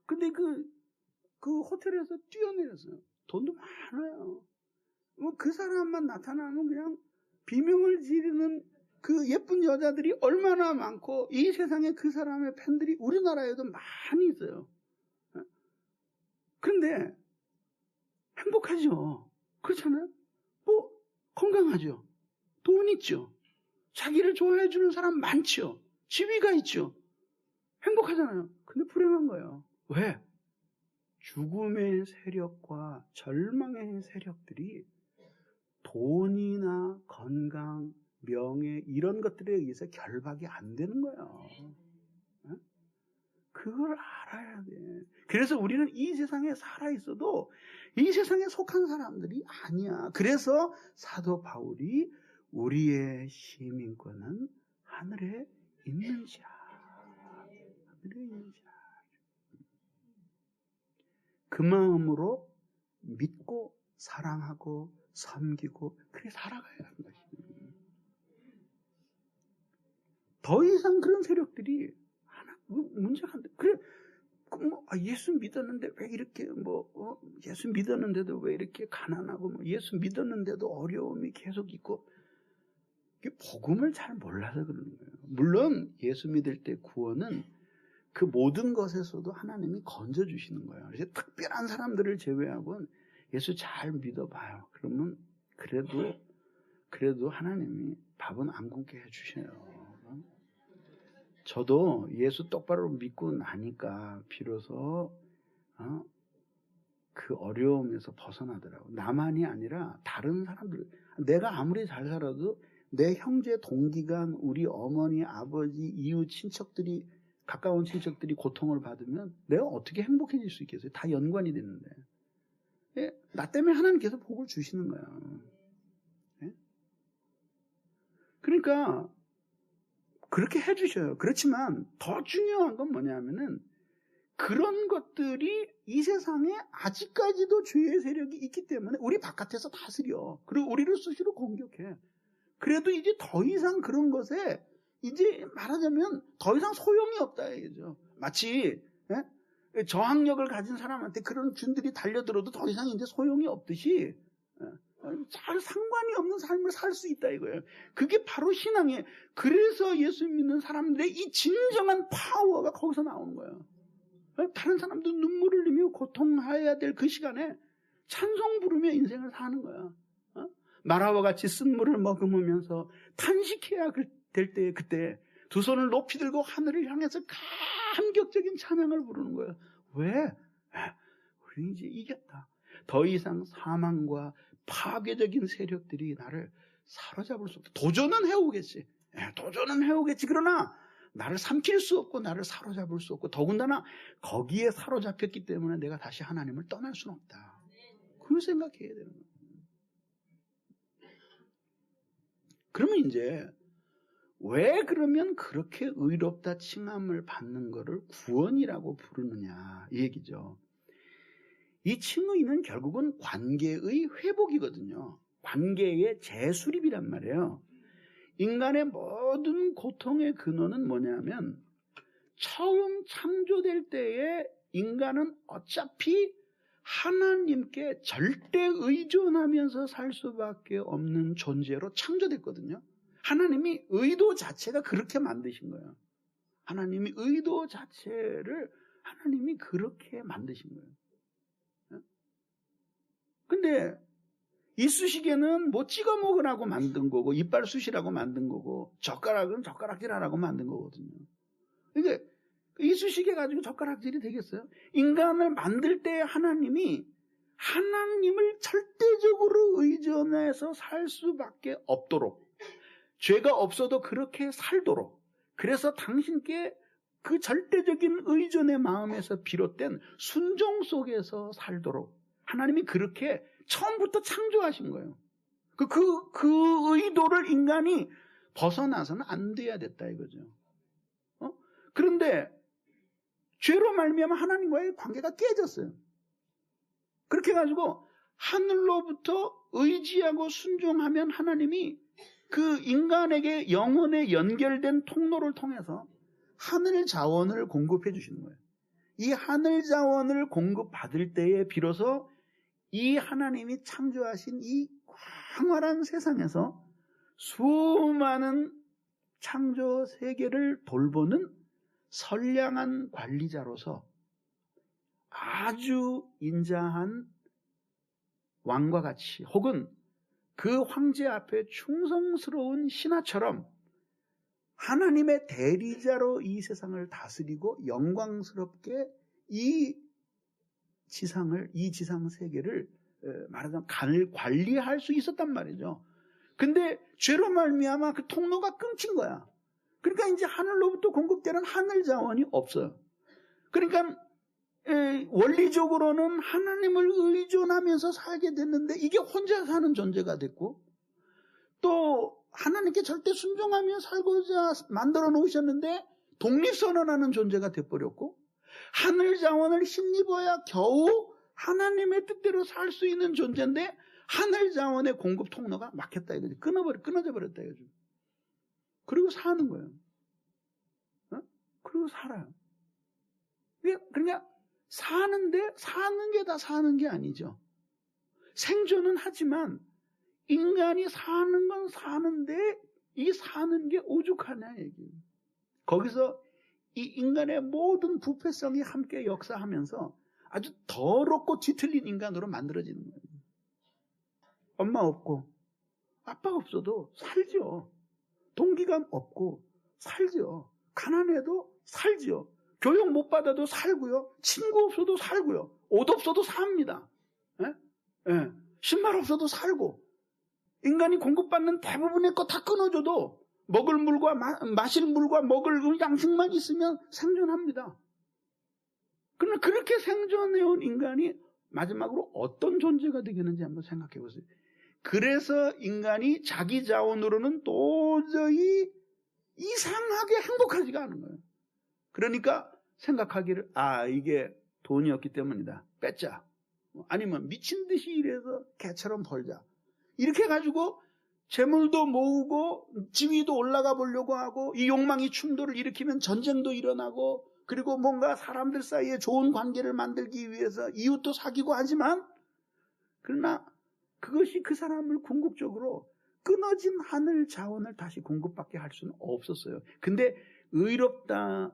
근데 그 호텔에서 뛰어내렸어요. 돈도 많아요. 그 사람만 나타나면 그냥 비명을 지르는 그 예쁜 여자들이 얼마나 많고 이 세상에 그 사람의 팬들이 우리나라에도 많이 있어요. 그런데 행복하죠. 그렇잖아요. 뭐 건강하죠. 돈 있죠. 자기를 좋아해 주는 사람 많죠. 지위가 있죠. 행복하잖아요. 근데 불행한 거예요. 왜? 죽음의 세력과 절망의 세력들이 돈이나 건강, 명예 이런 것들에 의해서 결박이 안 되는 거예요. 그걸 알아야 돼. 그래서 우리는 이 세상에 살아있어도 이 세상에 속한 사람들이 아니야. 그래서 사도 바울이 우리의 시민권은 하늘에 있는지라. 하늘에 있는지라. 그 마음으로 믿고 사랑하고 섬기고 그렇게 살아가야 하는 것입니다. 더 이상 그런 세력들이 문제가 안 돼. 그래, 예수 믿었는데 왜 이렇게 예수 믿었는데도 왜 이렇게 가난하고 예수 믿었는데도 어려움이 계속 있고, 복음을 잘 몰라서 그러는 거예요. 물론 예수 믿을 때 구원은 그 모든 것에서도 하나님이 건져주시는 거예요. 그래서 특별한 사람들을 제외하고는 예수 잘 믿어봐요. 그러면 그래도 하나님이 밥은 안 굶게 해주셔요. 저도 예수 똑바로 믿고 나니까 비로소 그 어려움에서 벗어나더라고요. 나만이 아니라 다른 사람들, 내가 아무리 잘 살아도 내 형제, 동기간, 우리 어머니, 아버지, 이웃, 친척들이, 가까운 친척들이 고통을 받으면 내가 어떻게 행복해질 수 있겠어요? 다 연관이 되는데. 나 때문에 하나님께서 복을 주시는 거야. 그러니까 그렇게 해주셔요. 그렇지만 더 중요한 건 뭐냐면은 그런 것들이 이 세상에 아직까지도 죄의 세력이 있기 때문에 우리 바깥에서 다스려. 그리고 우리를 수시로 공격해. 그래도 이제 더 이상 그런 것에 이제 말하자면 더 이상 소용이 없다 이거죠. 마치 저항력을 가진 사람한테 그런 균들이 달려들어도 더 이상 이제 소용이 없듯이 잘 상관이 없는 삶을 살 수 있다 이거예요. 그게 바로 신앙이에요. 그래서 예수 믿는 사람들의 이 진정한 파워가 거기서 나오는 거예요. 다른 사람도 눈물을 흘리며 고통해야 될 그 시간에 찬송 부르며 인생을 사는 거야. 마라와 같이 쓴물을 머금으면서 탄식해야 될 때에 그때 두 손을 높이 들고 하늘을 향해서 감격적인 찬양을 부르는 거예요. 왜? 우리 이제 이겼다. 더 이상 사망과 파괴적인 세력들이 나를 사로잡을 수 없다. 도전은 해오겠지. 그러나 나를 삼킬 수 없고 나를 사로잡을 수 없고 더군다나 거기에 사로잡혔기 때문에 내가 다시 하나님을 떠날 수는 없다. 그걸 생각해야 되는 거예요. 그러면 이제 왜 그러면 그렇게 의롭다 칭함을 받는 것을 구원이라고 부르느냐 이 얘기죠. 이 칭의는 결국은 관계의 회복이거든요. 관계의 재수립이란 말이에요. 인간의 모든 고통의 근원은 뭐냐면 처음 창조될 때에 인간은 어차피 하나님께 절대 의존하면서 살 수밖에 없는 존재로 창조됐거든요. 하나님이 의도 자체가 그렇게 만드신 거예요. 하나님이 의도 자체를 하나님이 그렇게 만드신 거예요. 근데 이쑤시개는 뭐 찍어 먹으라고 만든 거고 이빨 쑤시라고 만든 거고 젓가락은 젓가락질하라고 만든 거거든요. 그러니까 이쑤시개 가지고 젓가락질이 되겠어요? 인간을 만들 때 하나님이 하나님을 절대적으로 의존해서 살 수밖에 없도록 죄가 없어도 그렇게 살도록 그래서 당신께 그 절대적인 의존의 마음에서 비롯된 순종 속에서 살도록 하나님이 그렇게 처음부터 창조하신 거예요. 그 의도를 인간이 벗어나서는 안 돼야 됐다 이거죠. 그런데 죄로 말미암아 하나님과의 관계가 깨졌어요. 그렇게 해가지고 하늘로부터 의지하고 순종하면 하나님이 그 인간에게 영혼에 연결된 통로를 통해서 하늘 자원을 공급해 주시는 거예요. 이 하늘 자원을 공급받을 때에 비로소 이 하나님이 창조하신 이 광활한 세상에서 수많은 창조 세계를 돌보는 선량한 관리자로서 아주 인자한 왕과 같이 혹은 그 황제 앞에 충성스러운 신하처럼 하나님의 대리자로 이 세상을 다스리고 영광스럽게 이 지상 세계를 말하자면 관리할 수 있었단 말이죠. 근데 죄로 말미암아 그 통로가 끊긴 거야. 그러니까 이제 하늘로부터 공급되는 하늘 자원이 없어요. 그러니까 원리적으로는 하나님을 의존하면서 살게 됐는데 이게 혼자 사는 존재가 됐고 또 하나님께 절대 순종하며 살고자 만들어 놓으셨는데 독립선언하는 존재가 돼버렸고, 하늘 자원을 힘입어야 겨우 하나님의 뜻대로 살 수 있는 존재인데 하늘 자원의 공급 통로가 막혔다 이거지. 끊어져 버렸다 이거지. 그리고 사는 거예요. 그리고 살아요. 그러니까 사는데 사는 게 다 사는 게 아니죠. 생존은 하지만 인간이 사는 건 사는데 이 사는 게 오죽하냐 얘기예요. 거기서 이 인간의 모든 부패성이 함께 역사하면서 아주 더럽고 뒤틀린 인간으로 만들어지는 거예요. 엄마 없고 아빠 없어도 살죠. 동기감 없고 살죠. 가난해도 살죠. 교육 못 받아도 살고요. 친구 없어도 살고요. 옷 없어도 삽니다. 예? 신발 없어도 살고, 인간이 공급받는 대부분의 거 다 끊어줘도 먹을 물과 마실 물과 먹을 양식만 있으면 생존합니다. 그러나 그렇게 생존해온 인간이 마지막으로 어떤 존재가 되겠는지 한번 생각해 보세요. 그래서 인간이 자기 자원으로는 도저히 이상하게 행복하지가 않은 거예요. 그러니까 생각하기를 이게 돈이었기 때문이다. 뺏자. 아니면 미친 듯이 일해서 개처럼 벌자. 이렇게 해가지고 재물도 모으고 지위도 올라가 보려고 하고, 이 욕망이 충돌을 일으키면 전쟁도 일어나고, 그리고 뭔가 사람들 사이에 좋은 관계를 만들기 위해서 이웃도 사귀고 하지만, 그러나 그것이 그 사람을 궁극적으로 끊어진 하늘 자원을 다시 공급받게 할 수는 없었어요. 근데 의롭다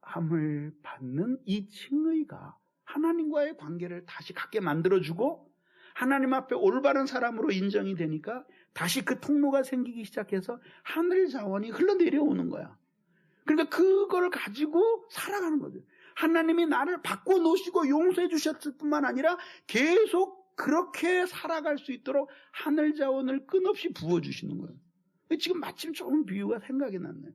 함을 받는 이 칭의가 하나님과의 관계를 다시 갖게 만들어주고, 하나님 앞에 올바른 사람으로 인정이 되니까 다시 그 통로가 생기기 시작해서 하늘 자원이 흘러내려오는 거야. 그러니까 그걸 가지고 살아가는 거죠. 하나님이 나를 바꿔놓으시고 용서해 주셨을 뿐만 아니라 계속 그렇게 살아갈 수 있도록 하늘 자원을 끝없이 부어주시는 거예요. 지금 마침 좋은 비유가 생각이 났네요.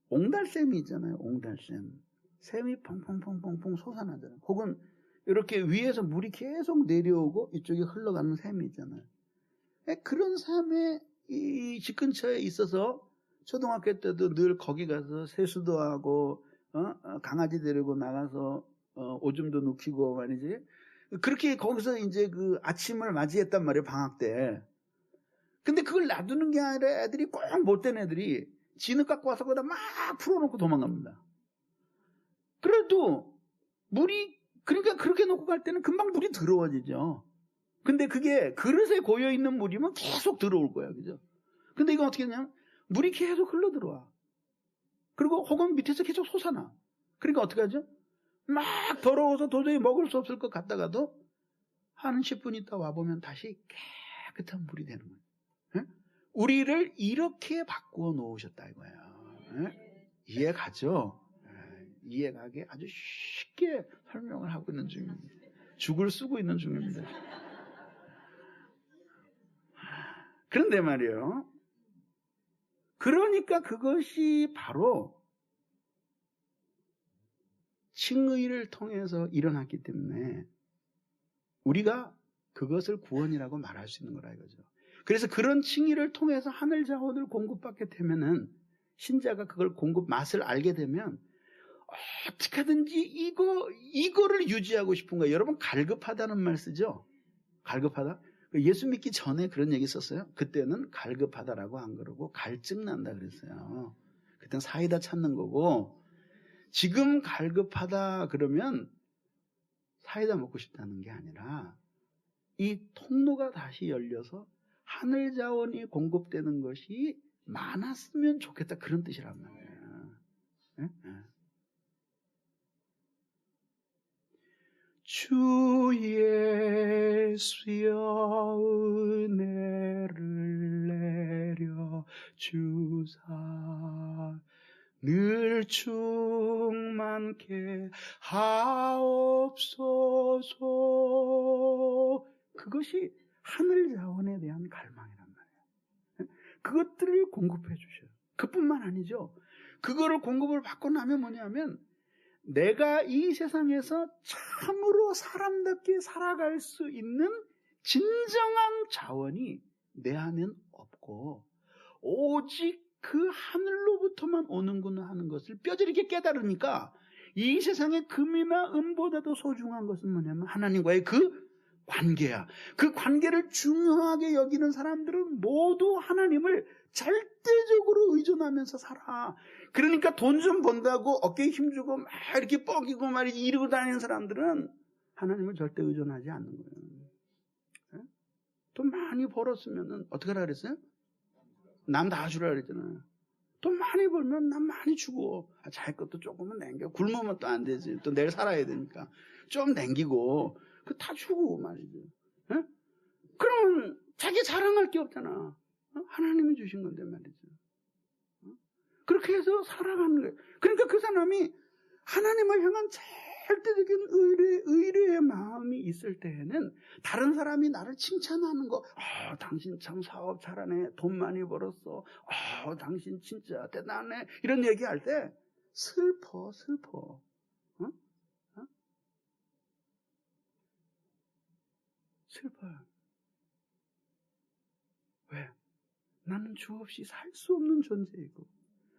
옹달샘이 있잖아요. 옹달샘. 샘이 펑펑펑펑펑 솟아나잖아요. 혹은 이렇게 위에서 물이 계속 내려오고 이쪽에 흘러가는 샘이 있잖아요. 그런 샘에 이 집 근처에 있어서 초등학교 때도 늘 거기 가서 세수도 하고 강아지 데리고 나가서 오줌도 눕히고 말이지. 그렇게 거기서 이제 그 아침을 맞이했단 말이에요. 방학 때. 근데 그걸 놔두는 게 아니라 애들이 꼭 못된 애들이 진흙 갖고 와서 거기다 막 풀어놓고 도망갑니다. 그래도 물이, 그러니까 그렇게 놓고 갈 때는 금방 물이 더러워지죠. 근데 그게 그릇에 고여있는 물이면 계속 들어올 거야. 그죠? 근데 이건 어떻게 하냐면 물이 계속 흘러 들어와. 그리고 혹은 밑에서 계속 솟아나. 그러니까 어떻게 하죠? 막 더러워서 도저히 먹을 수 없을 것 같다가도 한 10분 있다 와보면 다시 깨끗한 물이 되는 거예요. 예? 우리를 이렇게 바꾸어 놓으셨다 이거예요. 예? 이해가죠? 이해가게 아주 쉽게 설명을 하고 있는 중입니다. 죽을 쓰고 있는 중입니다. 그런데 말이에요. 그러니까 그것이 바로 칭의를 통해서 일어났기 때문에 우리가 그것을 구원이라고 말할 수 있는 거라 이거죠. 그래서 그런 칭의를 통해서 하늘 자원을 공급받게 되면은 신자가 그걸 맛을 알게 되면 어떻게든지 이거를 유지하고 싶은 거예요. 여러분 갈급하다는 말 쓰죠? 갈급하다? 예수 믿기 전에 그런 얘기 썼어요. 그때는 갈급하다라고 안 그러고 갈증난다 그랬어요. 그때는 사이다 찾는 거고, 지금 갈급하다 그러면 사이다 먹고 싶다는 게 아니라 이 통로가 다시 열려서 하늘 자원이 공급되는 것이 많았으면 좋겠다 그런 뜻이란 말이에요. 네? 주 예수여 은혜를 내려 주사 늘 충만케 하옵소서. 그것이 하늘 자원에 대한 갈망이란 말이에요. 그것들을 공급해 주셔요. 그뿐만 아니죠. 그거를 공급을 받고 나면 뭐냐면 내가 이 세상에서 참으로 사람답게 살아갈 수 있는 진정한 자원이 내 안엔 없고 오직 그 하늘로부터만 오는구나 하는 것을 뼈저리게 깨달으니까 이 세상의 금이나 은보다도 소중한 것은 뭐냐면 하나님과의 그 관계야. 그 관계를 중요하게 여기는 사람들은 모두 하나님을 절대적으로 의존하면서 살아. 그러니까 돈 좀 번다고 어깨에 힘주고 막 이렇게 뻐기고 말이지 이러고 다니는 사람들은 하나님을 절대 의존하지 않는 거예요. 돈 많이 벌었으면 어떻게 하라 그랬어요? 남 다 주라 그랬잖아요. 돈 많이 벌면 남 많이 주고 자기 것도 조금은 남겨. 굶으면 또 안 되지. 또 내일 살아야 되니까 좀 남기고 그 다 주고 말이죠. 에? 그러면 자기 자랑할 게 없잖아. 하나님이 주신 건데 말이죠. 그렇게 해서 살아가는 거예요. 그러니까 그 사람이 하나님을 향한 절대적인 의뢰의 마음이 있을 때에는 다른 사람이 나를 칭찬하는 거, 당신 참 사업 잘하네, 돈 많이 벌었어, 당신 진짜 대단해, 이런 얘기할 때 슬퍼. 슬퍼요. 왜? 나는 주 없이 살 수 없는 존재이고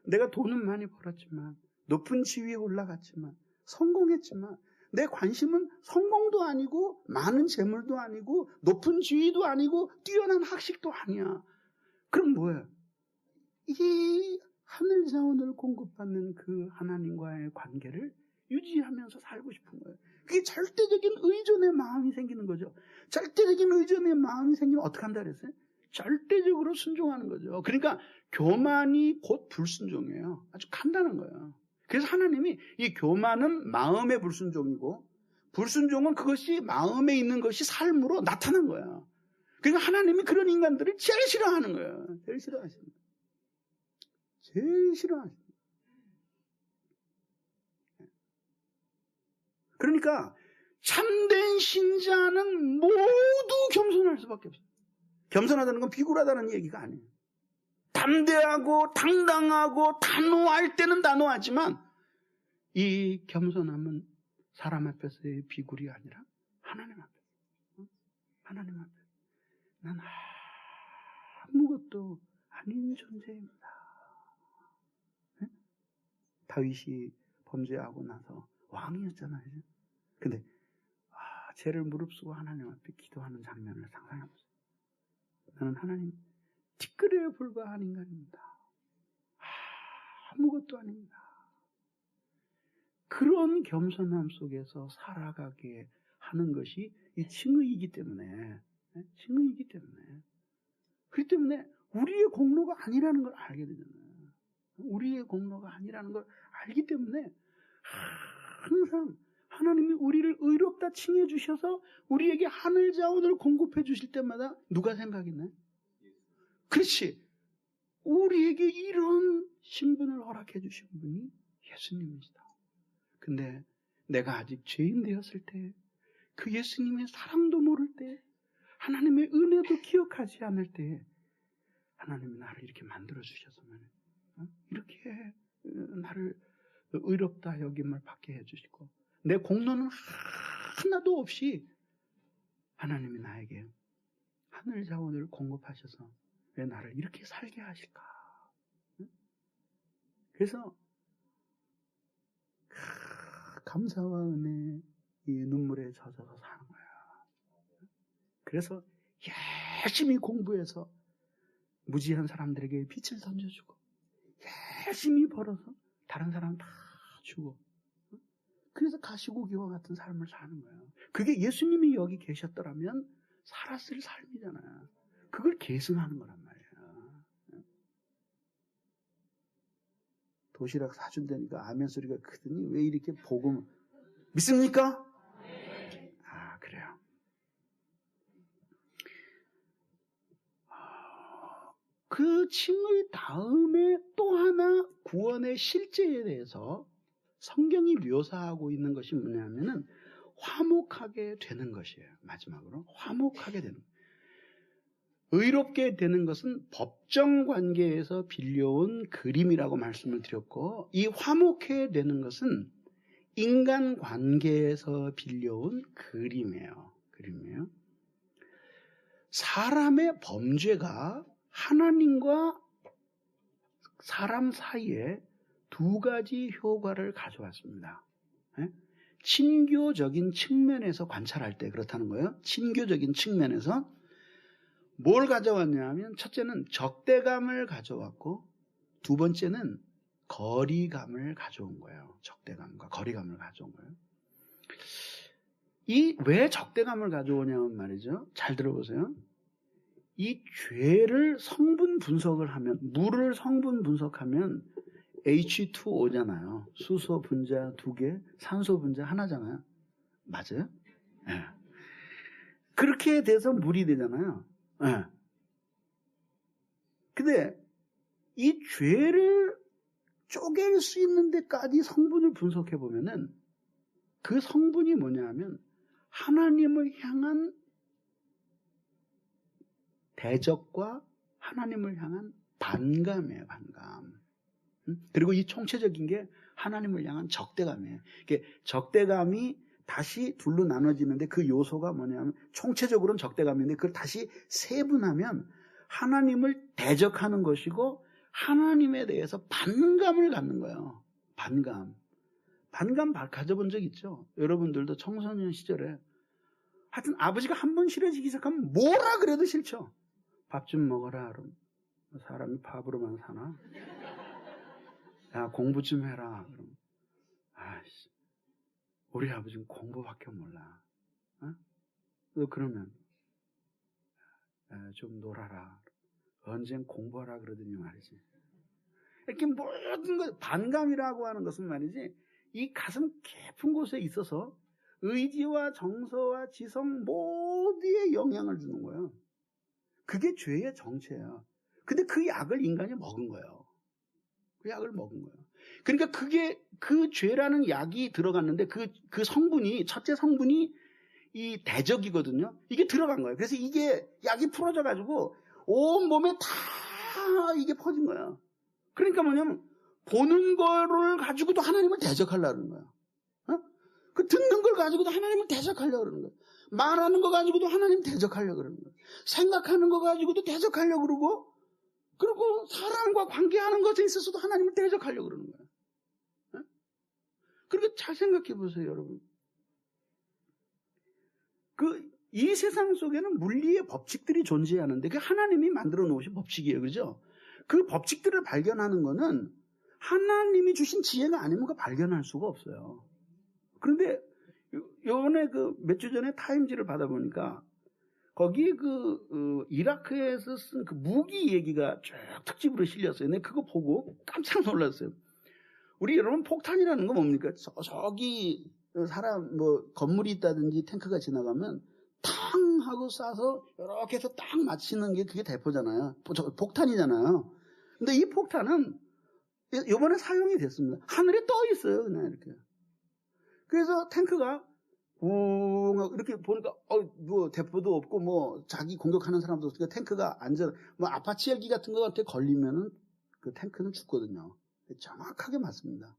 내가 돈은 많이 벌었지만 높은 지위에 올라갔지만 성공했지만 내 관심은 성공도 아니고 많은 재물도 아니고 높은 지위도 아니고 뛰어난 학식도 아니야. 그럼 뭐야? 이 하늘 자원을 공급받는 그 하나님과의 관계를 유지하면서 살고 싶은 거예요. 그게 절대적인 의존의 마음이 생기는 거죠. 절대적인 의존의 마음이 생기면 어떻게 한다 그랬어요? 절대적으로 순종하는 거죠. 그러니까 교만이 곧 불순종이에요. 아주 간단한 거예요. 그래서 하나님이 이 교만은 마음의 불순종이고 불순종은 그것이 마음에 있는 것이 삶으로 나타난 거야. 그러니까 하나님이 그런 인간들을 제일 싫어하는 거예요. 제일 싫어하시는 거예요. 제일 싫어하시는 거예요. 그러니까 참된 신자는 모두 겸손할 수밖에 없어요. 겸손하다는 건 비굴하다는 얘기가 아니에요. 담대하고 당당하고 단호할 때는 단호하지만 이 겸손함은 사람 앞에서의 비굴이 아니라 하나님 앞에서. 하나님 앞에서. 난 아무것도 아닌 존재입니다. 네? 다윗이 범죄하고 나서 왕이었잖아요. 근데 죄를 무릅쓰고 하나님 앞에 기도하는 장면을 상상해보세요. 나는 하나님 티끌에 불과한 인간입니다. 아무것도 아닙니다. 그런 겸손함 속에서 살아가게 하는 것이 이 칭의이기 때문에 그렇기 때문에 우리의 공로가 아니라는 걸 알게 되잖아요. 우리의 공로가 아니라는 걸 알기 때문에 항상 하나님이 우리를 의롭다 칭해 주셔서 우리에게 하늘 자원을 공급해 주실 때마다 누가 생각이 나요? 그렇지. 우리에게 이런 신분을 허락해 주신 분이 예수님이시다. 근데 내가 아직 죄인 되었을 때, 그 예수님의 사랑도 모를 때, 하나님의 은혜도 기억하지 않을 때 하나님이 나를 이렇게 만들어 주셔서만 이렇게 나를 의롭다 여김을 받게 해주시고 내 공로는 하나도 없이 하나님이 나에게 하늘 자원을 공급하셔서 왜 나를 이렇게 살게 하실까? 그래서 감사와 은혜 이 눈물에 젖어서 사는 거야. 그래서 열심히 공부해서 무지한 사람들에게 빛을 던져주고 열심히 벌어서 다른 사람 다 주고 그래서 가시고기와 같은 삶을 사는 거예요. 그게 예수님이 여기 계셨더라면 살았을 삶이잖아요. 그걸 계승하는 거란 말이에요. 도시락 사준다니까 아멘 소리가 크더니 왜 이렇게 복음 믿습니까? 그래요. 그 칭의 다음에 또 하나 구원의 실제에 대해서 성경이 묘사하고 있는 것이 뭐냐면은 화목하게 되는 것이에요. 마지막으로 화목하게 되는 거예요. 의롭게 되는 것은 법정 관계에서 빌려온 그림이라고 말씀을 드렸고 이 화목해 되는 것은 인간 관계에서 빌려온 그림이에요. 사람의 범죄가 하나님과 사람 사이에 두 가지 효과를 가져왔습니다. 친교적인 측면에서 관찰할 때 그렇다는 거예요. 친교적인 측면에서 뭘 가져왔냐 하면 첫째는 적대감을 가져왔고 두 번째는 거리감을 가져온 거예요. 적대감과 거리감을 가져온 거예요. 이 왜 적대감을 가져오냐면 말이죠. 잘 들어보세요. 이 죄를 성분 분석을 하면, 물을 성분 분석하면 H2O잖아요. 수소 분자 2개, 산소 분자 하나잖아요. 맞아요? 네. 그렇게 돼서 물이 되잖아요. 네. 근데 이 죄를 쪼갤 수 있는 데까지 성분을 분석해 보면은 그 성분이 뭐냐 하면 하나님을 향한 대적과 하나님을 향한 반감이에요, 반감. 그리고 이 총체적인 게 하나님을 향한 적대감이에요. 적대감이 다시 둘로 나눠지는데 그 요소가 뭐냐면 총체적으로는 적대감인데 그걸 다시 세분하면 하나님을 대적하는 것이고 하나님에 대해서 반감을 갖는 거예요. 반감 가져본 적 있죠? 여러분들도 청소년 시절에 하여튼 아버지가 한 번 싫어지기 시작하면 뭐라 그래도 싫죠. 밥 좀 먹어라. 그럼 사람이 밥으로만 사나? 야, 공부 좀 해라. 그럼 아이씨, 우리 아버지는 공부밖에 몰라. 너 그러면 좀 놀아라. 언젠 공부하라 그러더니 말이지. 이렇게 모든 것, 반감이라고 하는 것은 말이지, 이 가슴 깊은 곳에 있어서 의지와 정서와 지성 모두에 영향을 주는 거예요. 그게 죄의 정체예요. 근데 그 약을 인간이 먹은 거예요. 그 약을 먹은 거예요. 그러니까 그게 그 죄라는 약이 들어갔는데 그 성분이, 첫째 성분이 이 대적이거든요. 이게 들어간 거예요. 그래서 이게 약이 풀어져 가지고 온 몸에 다 이게 퍼진 거예요. 그러니까 뭐냐면 보는 거를 가지고도 하나님을 대적하려고 그러는 거예요. 그 듣는 걸 가지고도 하나님을 대적하려고 그러는 거예요. 말하는 거 가지고도 하나님 대적하려고 그러는 거예요. 생각하는 거 가지고도 대적하려고 그러고, 그리고 사람과 관계하는 것에 있어서도 하나님을 대적하려고 그러는 거예요. 그러니까 잘 생각해 보세요, 여러분. 이 세상 속에는 물리의 법칙들이 존재하는데 그게 하나님이 만들어 놓으신 법칙이에요. 그죠? 그 법칙들을 발견하는 거는 하나님이 주신 지혜가 아니면 그 발견할 수가 없어요. 그런데 요번에 몇 주 전에 타임지를 받아보니까 거기 이라크에서 쓴 그 무기 얘기가 쭉 특집으로 실렸어요. 근데 그거 보고 깜짝 놀랐어요. 우리 여러분 폭탄이라는 거 뭡니까? 저기 사람 건물이 있다든지 탱크가 지나가면 탕 하고 쏴서 이렇게 해서 딱 맞히는 게 그게 대포잖아요. 폭탄이잖아요. 근데 이 폭탄은 이번에 사용이 됐습니다. 하늘에 떠 있어요, 그냥 이렇게. 그래서 탱크가 이렇게 보니까 대포도 없고 자기 공격하는 사람도 없으니까 탱크가 안전, 아파치 헬기 같은 거한테 걸리면은 그 탱크는 죽거든요. 정확하게 맞습니다.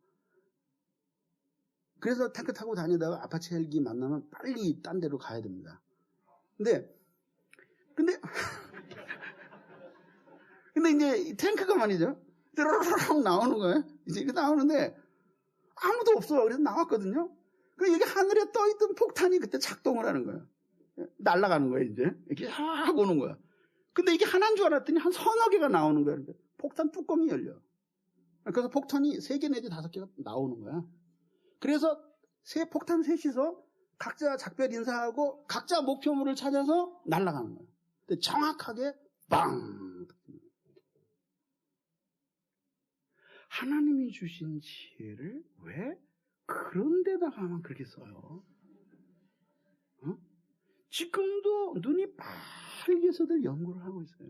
그래서 탱크 타고 다니다가 아파치 헬기 만나면 빨리 딴 데로 가야 됩니다. 근데 이제 이 탱크가 말이죠. 르르르 나오는 거예요. 이제 이렇게 나오는데 아무도 없어. 그래서 나왔거든요. 그래서 여기 하늘에 떠있던 폭탄이 그때 작동을 하는 거예요. 날아가는 거예요, 이제. 이렇게 싹 오는 거야. 근데 이게 하나인 줄 알았더니 한 서너 개가 나오는 거예요. 폭탄 뚜껑이 열려. 그래서 폭탄이 3개 내지 5개가 나오는 거야. 그래서 폭탄 셋이서 각자 작별 인사하고 각자 목표물을 찾아서 날아가는 거예요. 근데 정확하게 빵! 하나님이 주신 지혜를 왜 그런 데다가만 그렇게 써요? 지금도 눈이 빨개서들 연구를 하고 있어요.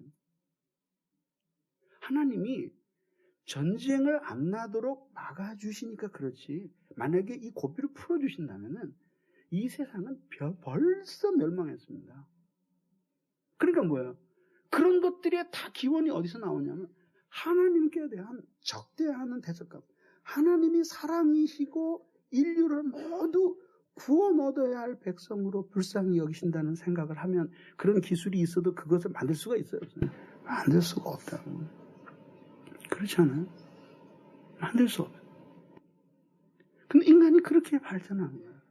하나님이 전쟁을 안 나도록 막아주시니까 그렇지, 만약에 이 고비를 풀어주신다면은 이 세상은 벌써 멸망했습니다. 그러니까 뭐예요? 그런 것들의 다 기원이 어디서 나오냐면 하나님께 대한 적대하는 대적감. 하나님이 사랑이시고 인류를 모두 구원 얻어야 할 백성으로 불쌍히 여기신다는 생각을 하면 그런 기술이 있어도 그것을 만들 수가 있어요? 만들 수가 없다고. 그렇지 않아요? 만들 수 없어요. 근데 인간이 그렇게 발전한 거예요.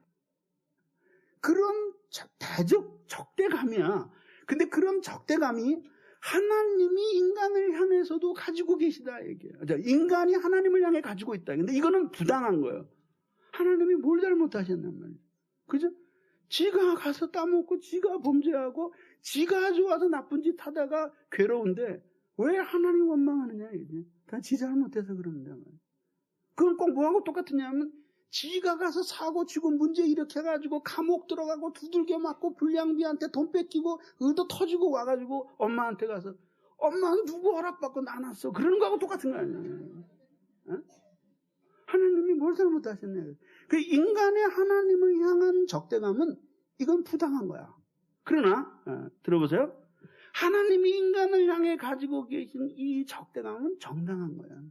그런 대적 적대감이야. 근데 그런 적대감이 하나님이 인간을 향해서도 가지고 계시다 얘기예요. 인간이 하나님을 향해 가지고 있다. 근데 이거는 부당한 거예요. 하나님이 뭘 잘못하셨냔 말이에요. 그죠? 지가 가서 따먹고 지가 범죄하고 지가 좋아서 나쁜 짓 하다가 괴로운데 왜 하나님 원망하느냐 이게. 다 지 잘못해서 그런다 말이에요. 그건 꼭 뭐하고 똑같으냐면 지가 가서 사고 치고 문제 일으켜가지고 감옥 들어가고 두들겨 맞고 불량비한테 돈 뺏기고 의도 터지고 와가지고 엄마한테 가서 엄마는 누구 허락받고 나눴어. 그러는 거하고 똑같은 거 아니에요. 어? 하나님이 뭘 잘못하셨냐. 그 인간의 하나님을 향한 적대감은 이건 부당한 거야. 그러나 들어보세요. 하나님이 인간을 향해 가지고 계신 이 적대감은 정당한 거야.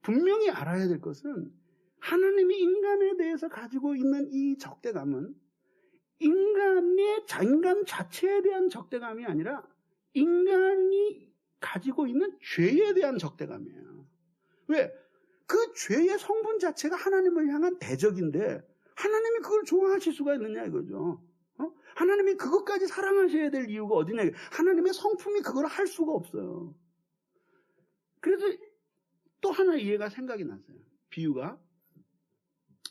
분명히 알아야 될 것은 하나님이 인간에 대해서 가지고 있는 이 적대감은 인간 자체에 대한 적대감이 아니라 인간이 가지고 있는 죄에 대한 적대감이에요. 왜? 그 죄의 성분 자체가 하나님을 향한 대적인데 하나님이 그걸 좋아하실 수가 있느냐 이거죠. 하나님이 그것까지 사랑하셔야 될 이유가 어디냐. 하나님의 성품이 그걸 할 수가 없어요. 그래서 또 하나 이해가 생각이 났어요. 비유가.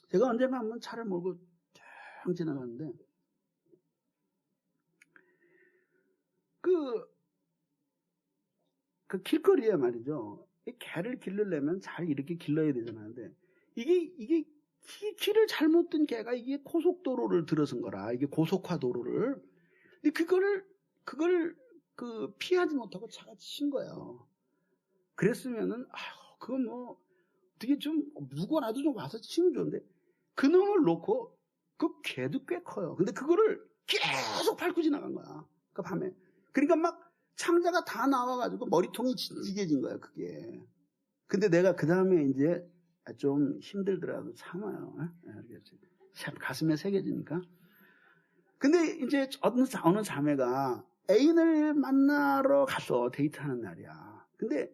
제가 언젠가 한번 차를 몰고 쫙 지나갔는데 그 길거리에 말이죠. 이 개를 기르려면 잘 이렇게 길러야 되잖아요. 근데 이게 길을 잘못 든 개가 이게 고속도로를 들어선 거라. 이게 고속화 도로를. 근데 그걸 피하지 못하고 차가 친 거예요. 그랬으면은 그건 뭐 되게 좀 누구라도 좀 와서 치면 좋은데 그놈을 놓고 그 개도 꽤 커요. 근데 그거를 계속 밟고 지나간 거야. 그 밤에. 그러니까 막 창자가 다 나와가지고 머리통이 진지해진 거야, 그게. 근데 내가 그 다음에 이제 좀 힘들더라도 참아요. 가슴에 새겨지니까. 근데 이제 어느 자매가 애인을 만나러 갔어. 데이트하는 날이야. 근데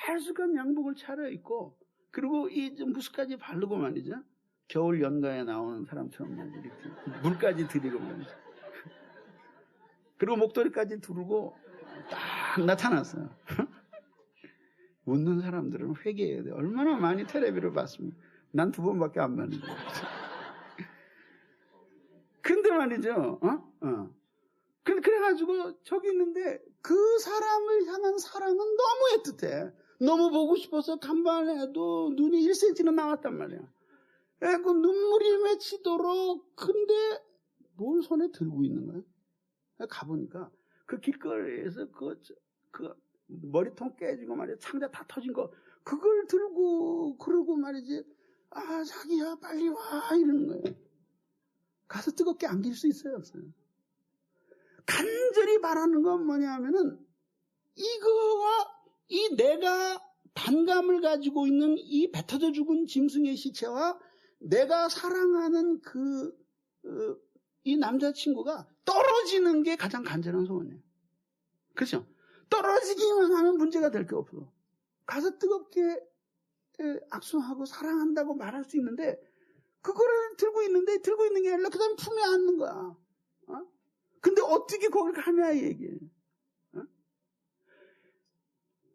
말쑥한 양복을 차려입고 그리고 이 무스까지 바르고 말이죠. 겨울 연가에 나오는 사람처럼 이렇게 물까지 들이고 말이죠. 그리고 목도리까지 두르고 딱 나타났어요. 웃는 사람들은 회개해야 돼. 얼마나 많이 텔레비를 봤습니까? 난 2번밖에 안 봤는데. 근데 말이죠. 그래가지고 저기 있는데 그 사람을 향한 사랑은 너무 애틋해. 너무 보고 싶어서 간발해도 눈이 1cm는 나왔단 말이야. 그 눈물이 맺히도록. 근데 뭘 손에 들고 있는 거야? 가보니까 그 길거리에서 그 머리통 깨지고 말이야. 창자 다 터진 거 그걸 들고 그러고 말이지. 자기야 빨리 와 이러는 거예요. 가서 뜨겁게 안길 수 있어요 없어요? 간절히 바라는 건 뭐냐면은 이거와 이 내가 반감을 가지고 있는 이 뱉어져 죽은 짐승의 시체와 내가 사랑하는 이 남자친구가 떨어지는 게 가장 간절한 소원이에요. 그렇죠? 떨어지기만 하면 문제가 될 게 없어. 가서 뜨겁게 악수하고 사랑한다고 말할 수 있는데 그거를 들고 있는 게 아니라 그 다음에 품에 안는 거야. 근데 어떻게 거길 가냐 이 얘기예요.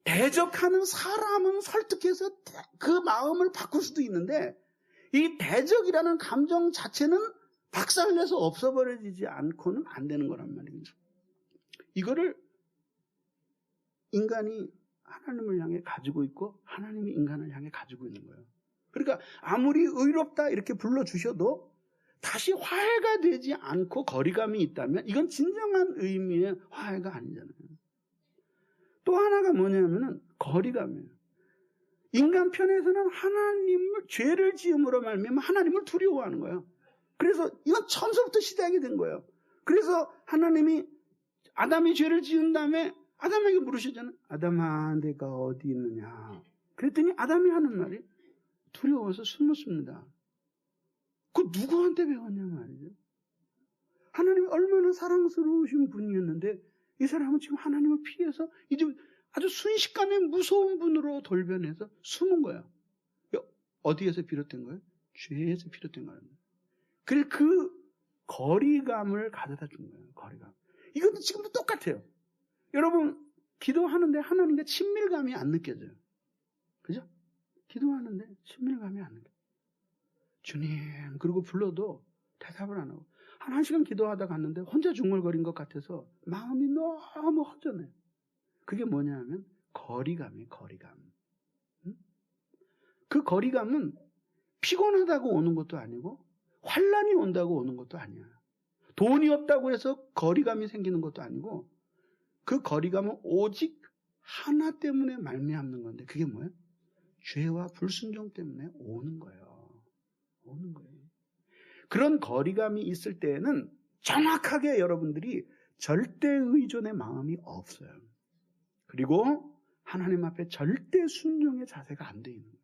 대적하는 사람은 설득해서 그 마음을 바꿀 수도 있는데 이 대적이라는 감정 자체는 박살내서 없어버리지 않고는 안 되는 거란 말이죠. 이거를 인간이 하나님을 향해 가지고 있고 하나님이 인간을 향해 가지고 있는 거예요. 그러니까 아무리 의롭다 이렇게 불러주셔도 다시 화해가 되지 않고 거리감이 있다면 이건 진정한 의미의 화해가 아니잖아요. 또 하나가 뭐냐면은 거리감이에요. 인간 편에서는 하나님을 죄를 지음으로 말미암아 하나님을 두려워하는 거예요. 그래서 이건 처음부터 시작이 된 거예요. 그래서 하나님이 아담이 죄를 지은 다음에 아담에게 물으셨잖아요. 아담아 내가 어디 있느냐. 그랬더니 아담이 하는 말이 두려워서 숨었습니다. 그 누구한테 배웠냐 말이죠. 하나님이 얼마나 사랑스러우신 분이었는데 이 사람은 지금 하나님을 피해서 이제 아주 순식간에 무서운 분으로 돌변해서 숨은 거야. 어디에서 비롯된 거예요? 죄에서 비롯된 거예요. 그래 그 거리감을 가져다 준 거예요. 거리감. 이것도 지금도 똑같아요. 여러분 기도하는데 하나님과 친밀감이 안 느껴져요. 그죠? 기도하는데 친밀감이 안 느껴져요. 주님 그리고 불러도 대답을 안 하고 한 시간 기도하다 갔는데 혼자 중얼거린 것 같아서 마음이 너무 허전해요. 그게 뭐냐 하면 거리감이에요. 거리감. 응? 그 거리감은 피곤하다고 오는 것도 아니고 환난이 온다고 오는 것도 아니야. 돈이 없다고 해서 거리감이 생기는 것도 아니고 그 거리감은 오직 하나 때문에 말미암는 건데 그게 뭐예요? 죄와 불순종 때문에 오는 거예요. 오는 거예요. 그런 거리감이 있을 때에는 정확하게 여러분들이 절대 의존의 마음이 없어요. 그리고 하나님 앞에 절대 순종의 자세가 안 돼 있는 거예요.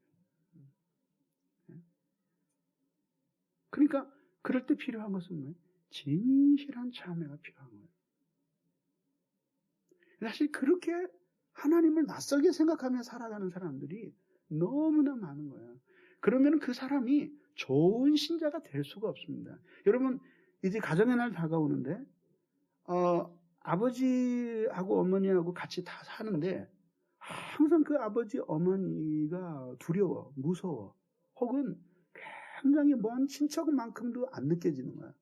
그러니까 그럴 때 필요한 것은 뭐예요? 진실한 참회가 필요한 거예요. 사실 그렇게 하나님을 낯설게 생각하며 살아가는 사람들이 너무나 많은 거예요. 그러면 그 사람이 좋은 신자가 될 수가 없습니다. 여러분 이제 가정의 날 다가오는데 아버지하고 어머니하고 같이 다 사는데 항상 그 아버지 어머니가 두려워, 무서워, 혹은 굉장히 먼 친척만큼도 안 느껴지는 거야.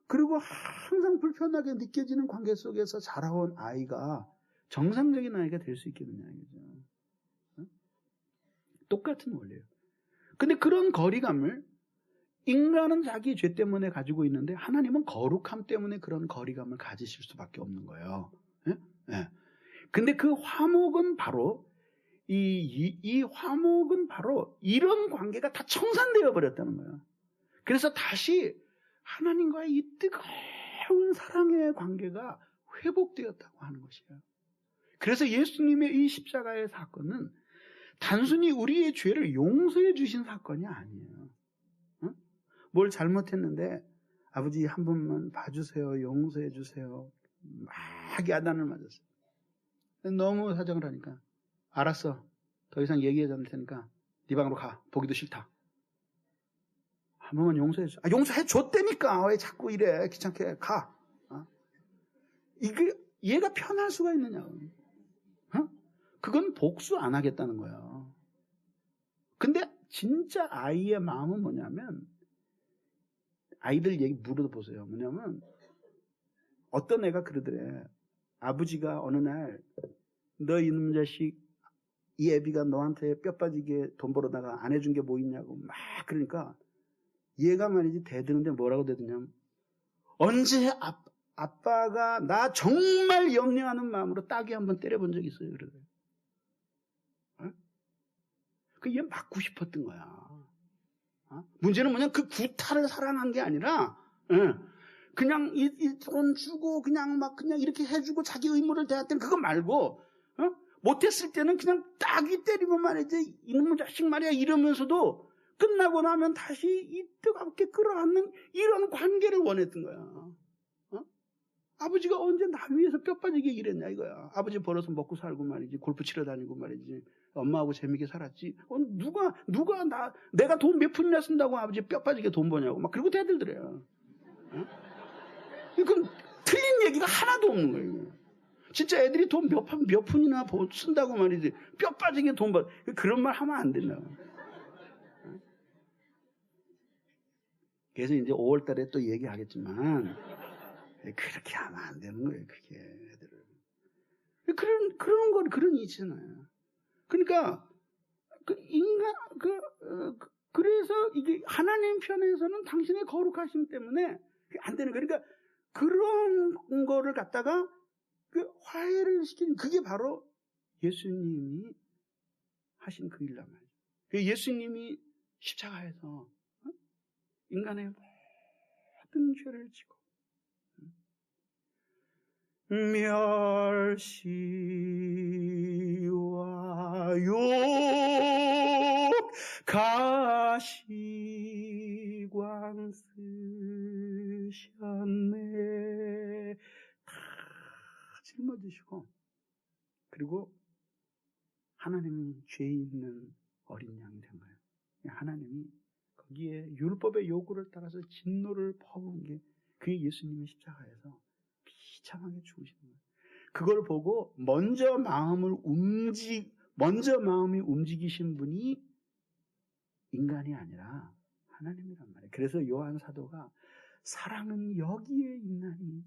그리고 항상 불편하게 느껴지는 관계 속에서 자라온 아이가 정상적인 아이가 될 수 있겠느냐 이거죠. 똑같은 원리예요. 근데 그런 거리감을 인간은 자기 죄 때문에 가지고 있는데 하나님은 거룩함 때문에 그런 거리감을 가지실 수밖에 없는 거예요. 예? 예. 근데 그 화목은 바로 이 화목은 바로 이런 관계가 다 청산되어 버렸다는 거예요. 그래서 다시 하나님과의 이 뜨거운 사랑의 관계가 회복되었다고 하는 것이에요. 그래서 예수님의 이 십자가의 사건은 단순히 우리의 죄를 용서해 주신 사건이 아니에요. 어? 뭘 잘못했는데 아버지 한 번만 봐주세요. 용서해 주세요. 막 야단을 맞았어요. 너무 사정을 하니까 알았어. 더 이상 얘기하지 않을 테니까 네 방으로 가. 보기도 싫다. 한 번만 용서해 줘. 용서해 줬다니까. 왜 자꾸 이래. 귀찮게 가. 이게 얘가 편할 수가 있느냐. 그건 복수 안 하겠다는 거예요. 근데 진짜 아이의 마음은 뭐냐면 아이들 얘기 물어보세요. 뭐냐면 어떤 애가 그러더래. 아버지가 어느 날 너 이놈 자식 이 애비가 너한테 뼈 빠지게 돈 벌어다가 안 해준 게 뭐 있냐고 막 그러니까 얘가 말이지 대드는데 뭐라고 대드냐면 언제 아빠가 나 정말 염려하는 마음으로 따귀 한번 때려본 적이 있어요. 그러더래. 그 얘 맞고 싶었던 거야. 문제는 뭐냐 그 구타를 사랑한 게 아니라 그냥 이 돈 주고 그냥 막 그냥 이렇게 해주고 자기 의무를 다할 때는 그거 말고 못했을 때는 그냥 따귀 때리고 말이지 이놈의 자식 말이야 이러면서도 끝나고 나면 다시 이 뜨겁게 끌어안는 이런 관계를 원했던 거야. 아버지가 언제 나 위해서 뼈 빠지게 일했냐 이거야. 아버지 벌어서 먹고 살고 말이지 골프 치러 다니고 말이지 엄마하고 재밌게 살았지. 누가 내가 돈 몇 푼이나 쓴다고 아버지 뼈 빠지게 돈 버냐고 막 그러고 대들더래요. 그럼 틀린 얘기가 하나도 없는 거예요. 진짜 애들이 돈 몇 푼이나 쓴다고 말이지 뼈 빠지게 돈 버 그런 말 하면 안 된다고. 그래서 이제 5월 달에 또 얘기하겠지만 그렇게 하면 안 되는 거예요. 그게 애들을. 그런 이치잖아요. 그러니까 그래서 이게 하나님 편에서는 당신의 거룩하심 때문에 안 되는 거예요. 그러니까 그런 거를 갖다가 그 화해를 시키는 그게 바로 예수님이 하신 그 일란 말이에요. 예수님이 십자가에서 인간의 모든 죄를 지고 멸시와 욕 가시 기관 쓰셨네. 다 짊어지시고, 그리고 하나님이 죄 있는 어린 양이 된 거예요. 하나님이 거기에 율법의 요구를 따라서 진노를 퍼부은 게 그게 예수님의 십자가에서 비참하게 죽으신 거예요. 그걸 보고 먼저 마음이 움직이신 분이 인간이 아니라 하나님이란 말이에요. 그래서 요한 사도가 사랑은 여기에 있나니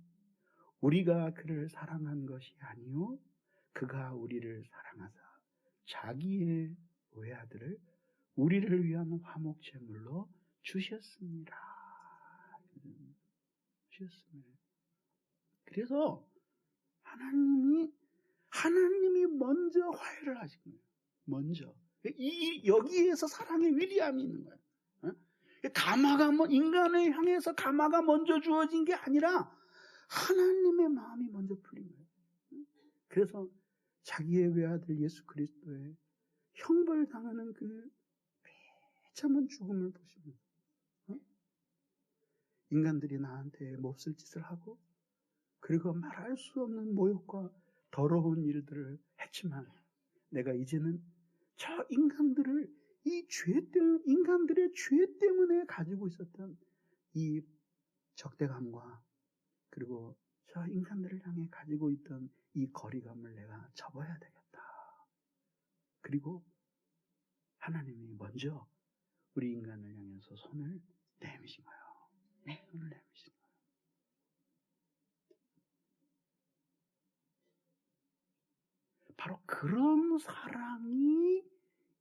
우리가 그를 사랑한 것이 아니요 그가 우리를 사랑하사 자기의 외아들을 우리를 위한 화목제물로 주셨습니다. 그래서 하나님이 먼저 화해를 하신 거예요. 먼저. 여기에서 사랑의 위대함이 있는 거예요. 인간을 향해서 가마가 먼저 주어진 게 아니라 하나님의 마음이 먼저 풀린 거예요. 그래서 자기의 외아들 예수 그리스도의 형벌당하는 그 비참한 죽음을 보시면 인간들이 나한테 몹쓸 짓을 하고 그리고 말할 수 없는 모욕과 더러운 일들을 했지만 내가 이제는 저 인간들의 죄 때문에 가지고 있었던 이 적대감과 그리고 저 인간들을 향해 가지고 있던 이 거리감을 내가 접어야 되겠다. 그리고 하나님이 먼저 우리 인간을 향해서 손을 내미신 거예요. 손을 내미신 거예요. 바로 그런 사랑이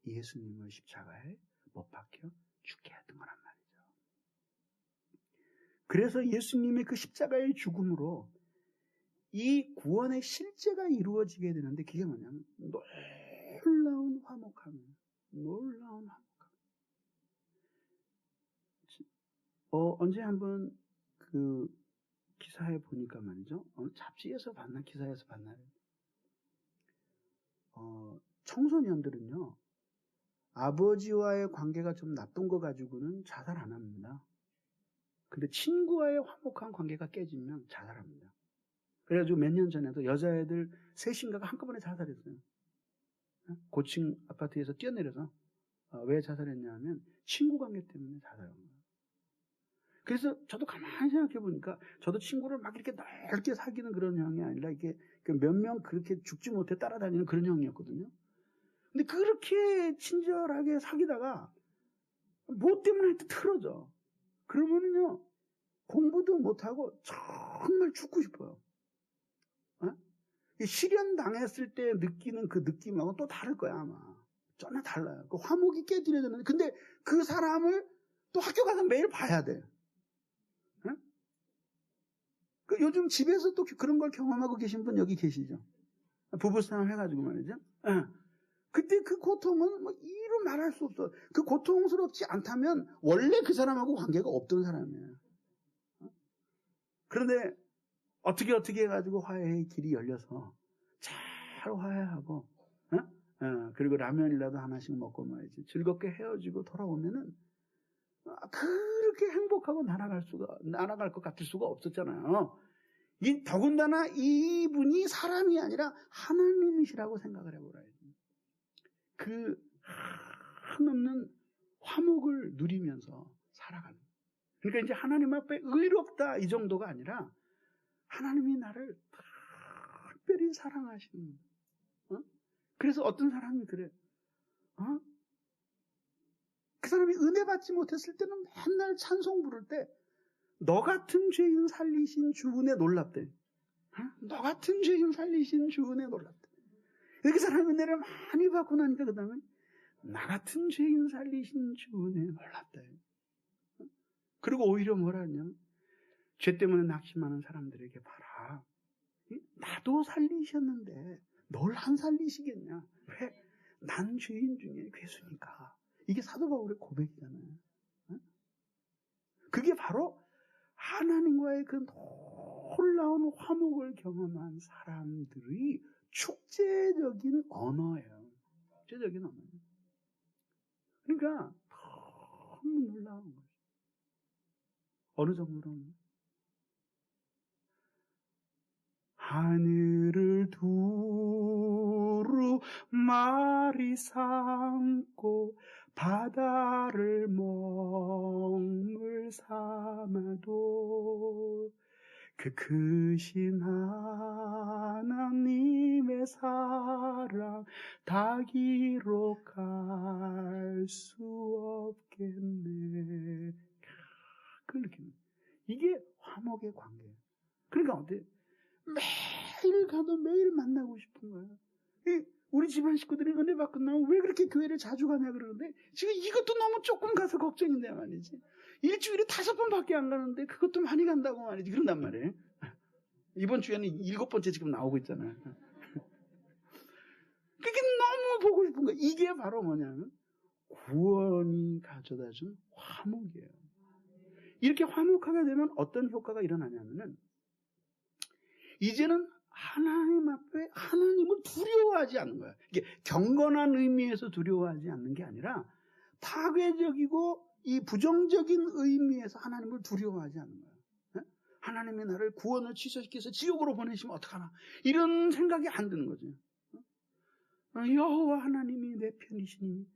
예수님을 십자가에 못 박혀 죽게 했던 거란 말이죠. 그래서 예수님의 그 십자가의 죽음으로 이 구원의 실제가 이루어지게 되는데 그게 뭐냐면 놀라운 화목함이에요. 놀라운 화목함. 언제 한번 그 기사에 보니까 말이죠. 잡지에서 봤나 기사에서 봤나요? 청소년들은요. 아버지와의 관계가 좀 나쁜 거 가지고는 자살 안 합니다. 근데 친구와의 화목한 관계가 깨지면 자살합니다. 그래가지고 몇 년 전에도 여자애들 셋인가가 한꺼번에 자살했어요. 고층 아파트에서 뛰어내려서. 왜 자살했냐면 친구 관계 때문에 자살한 거예요. 그래서 저도 가만히 생각해 보니까 저도 친구를 막 이렇게 넓게 사귀는 그런 형이 아니라 이렇게 몇 명 그렇게 죽지 못해 따라다니는 그런 형이었거든요. 근데 그렇게 친절하게 사귀다가 뭐 때문에 틀어져. 그러면은요 공부도 못하고 정말 죽고 싶어요. 실현 당했을 때 느끼는 그 느낌하고 또 다를 거야 아마. 전혀 달라요. 그 화목이 깨지려 되는데 근데 그 사람을 또 학교 가서 매일 봐야 돼. 요즘 집에서 또 그런 걸 경험하고 계신 분 여기 계시죠? 부부싸움 해가지고 말이죠. 그때 그 고통은 이루 말할 수 없어. 그 고통스럽지 않다면 원래 그 사람하고 관계가 없던 사람이에요. 그런데 어떻게 해가지고 화해의 길이 열려서 잘 화해하고 그리고 라면이라도 하나씩 먹고 말이지 즐겁게 헤어지고 돌아오면은 그렇게 행복하고 날아갈 것 같을 수가 없었잖아요. 더군다나 이분이 사람이 아니라 하나님이시라고 생각을 해보라야지. 그 한없는 화목을 누리면서 살아가는. 그러니까 이제 하나님 앞에 의롭다 이 정도가 아니라 하나님이 나를 특별히 사랑하시는. 그래서 어떤 사람이 그래. 그 사람이 은혜 받지 못했을 때는 맨날 찬송 부를 때 너 같은 죄인 살리신 주 은혜 놀랍대. 너 같은 죄인 살리신 주 은혜 놀랍대. 그 사람이 은혜를 많이 받고 나니까 그 다음에 나 같은 죄인 살리신 주 은혜 놀랍대. 그리고 오히려 뭐라 하냐면 죄 때문에 낙심하는 사람들에게 봐라. 나도 살리셨는데 널 안 살리시겠냐. 왜? 난 죄인 중에 괴수니까. 이게 사도 바울의 고백이잖아요. 그게 바로 하나님과의 그 놀라운 화목을 경험한 사람들의 축제적인 언어예요. 축제적인 언어예요. 그러니까 너무 놀라운 거죠. 어느 정도는 하늘을 두루 마리 삼고 바다를 먹물 삼아도 그 크신 하나님의 사랑 다 기록할 수 없겠네. 그걸 느끼는. 이게 화목의 관계예요. 그러니까 어때? 매일 가도 매일 만나고 싶은 거예요. 우리 집안 식구들이 은혜 받고 나면 왜 그렇게 교회를 자주 가냐 그러는데 지금 이것도 너무 조금 가서 걱정인데 말이지. 일주일에 5번밖에 안 가는데 그것도 많이 간다고 말이지. 그런단 말이에요. 이번 주에는 7번째 지금 나오고 있잖아요. 그게 너무 보고 싶은 거예요. 이게 바로 뭐냐면 구원이 가져다준 화목이에요. 이렇게 화목하게 되면 어떤 효과가 일어나냐면은 이제는 하나님 앞에 하나님을 두려워하지 않는 거야. 이게 경건한 의미에서 두려워하지 않는 게 아니라 파괴적이고 이 부정적인 의미에서 하나님을 두려워하지 않는 거야. 하나님이 나를 구원을 취소시켜서 지옥으로 보내시면 어떡하나. 이런 생각이 안 드는 거죠. 여호와 하나님이 내 편이시니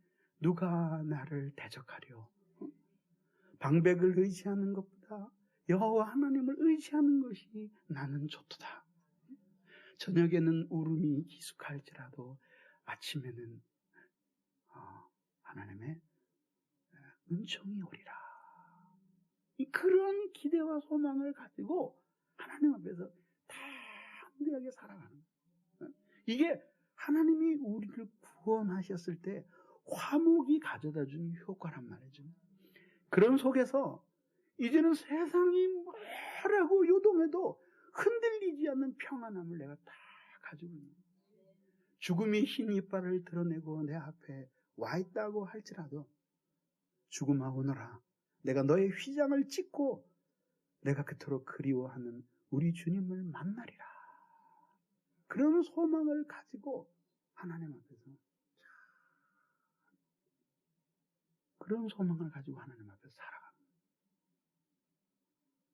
누가 나를 대적하려. 방백을 의지하는 것보다 여호와 하나님을 의지하는 것이 나는 좋도다. 저녁에는 울음이 기숙할지라도 아침에는 하나님의 은총이 오리라. 그런 기대와 소망을 가지고 하나님 앞에서 담대하게 살아가는 거예요. 이게 하나님이 우리를 구원하셨을 때 화목이 가져다준 효과란 말이죠. 그런 속에서 이제는 세상이 뭐라고 요동해도 흔들리지 않는 평안함을 내가 다 가지고 있는 거예요. 죽음이 흰 이빨을 드러내고 내 앞에 와 있다고 할지라도 죽음아 오너라. 내가 너의 휘장을 찢고 내가 그토록 그리워하는 우리 주님을 만나리라. 그런 소망을 가지고 하나님 앞에서 그런 소망을 가지고 하나님 앞에서 살아가는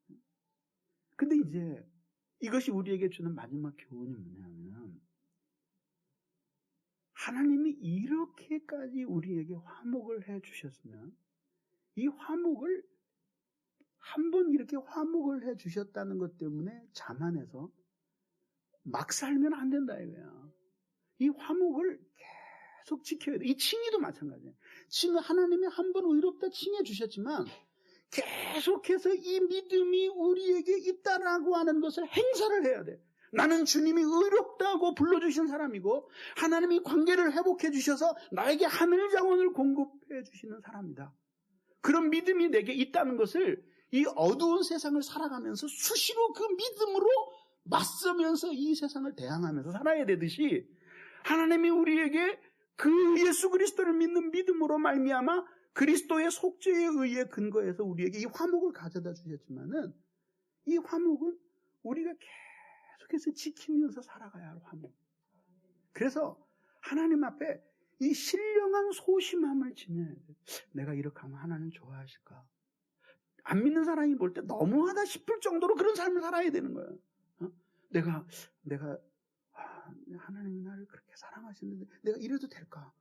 거예요. 근데 이제 이것이 우리에게 주는 마지막 교훈이 뭐냐면 하나님이 이렇게까지 우리에게 화목을 해 주셨으면 이 화목을 한번 이렇게 화목을 해 주셨다는 것 때문에 자만해서 막 살면 안 된다 이거야. 이 화목을 계속 지켜야 돼. 이 칭의도 마찬가지예요. 하나님이 한번 의롭다 칭해 주셨지만 계속해서 이 믿음이 우리에게 있다라고 하는 것을 행사를 해야 돼. 나는 주님이 의롭다고 불러주신 사람이고 하나님이 관계를 회복해 주셔서 나에게 하늘 자원을 공급해 주시는 사람이다. 그런 믿음이 내게 있다는 것을 이 어두운 세상을 살아가면서 수시로 그 믿음으로 맞서면서 이 세상을 대항하면서 살아야 되듯이 하나님이 우리에게 그 예수 그리스도를 믿는 믿음으로 말미암아 그리스도의 속죄에 의해 근거해서 우리에게 이 화목을 가져다 주셨지만은 이 화목은 우리가 계속해서 지키면서 살아가야 할 화목. 그래서 하나님 앞에 이 신령한 소심함을 지녀야 돼. 내가 이렇게 하면 하나님 좋아하실까? 안 믿는 사람이 볼 때 너무하다 싶을 정도로 그런 삶을 살아야 되는 거예요. 내가 하나님이 나를 그렇게 사랑하시는데 내가 이래도 될까?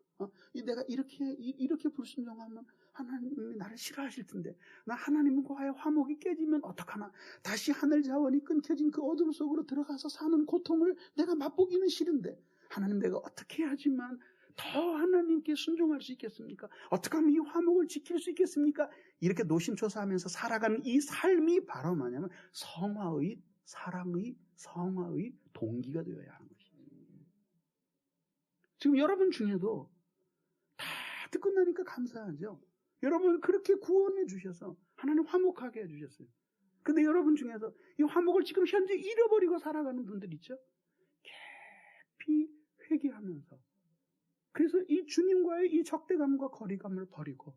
내가 이렇게 불순종하면 하나님이 나를 싫어하실 텐데 나 하나님과의 화목이 깨지면 어떡하나? 다시 하늘 자원이 끊겨진 그 어둠 속으로 들어가서 사는 고통을 내가 맛보기는 싫은데 하나님 내가 어떻게 해야지만 더 하나님께 순종할 수 있겠습니까? 어떻게 하면 이 화목을 지킬 수 있겠습니까? 이렇게 노심초사하면서 살아가는 이 삶이 바로 뭐냐면 성화의 사랑의 성화의 동기가 되어야 하는 것입니다. 지금 여러분 중에도 다 듣고 나니까 감사하죠. 여러분 그렇게 구원해 주셔서 하나님 화목하게 해주셨어요. 근데 여러분 중에서 이 화목을 지금 현재 잃어버리고 살아가는 분들 있죠? 깊이 회개하면서 그래서 이 주님과의 이 적대감과 거리감을 버리고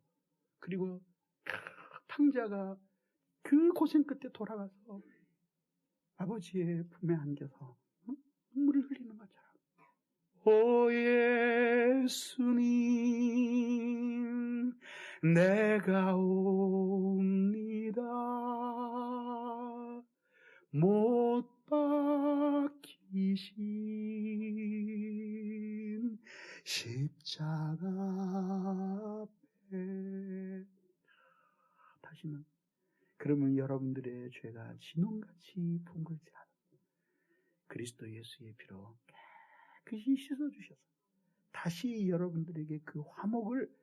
그리고 탕자가 그 고생 끝에 돌아가서 아버지의 품에 안겨서 눈물을 흘리는 것처럼 오 예수님 내가 옵니다. 못 박히신 십자가 앞에. 다시는. 그러면 여러분들의 죄가 진홍같이 붕글지 않아. 그리스도 예수의 피로 깨끗이 씻어주셔서 다시 여러분들에게 그 화목을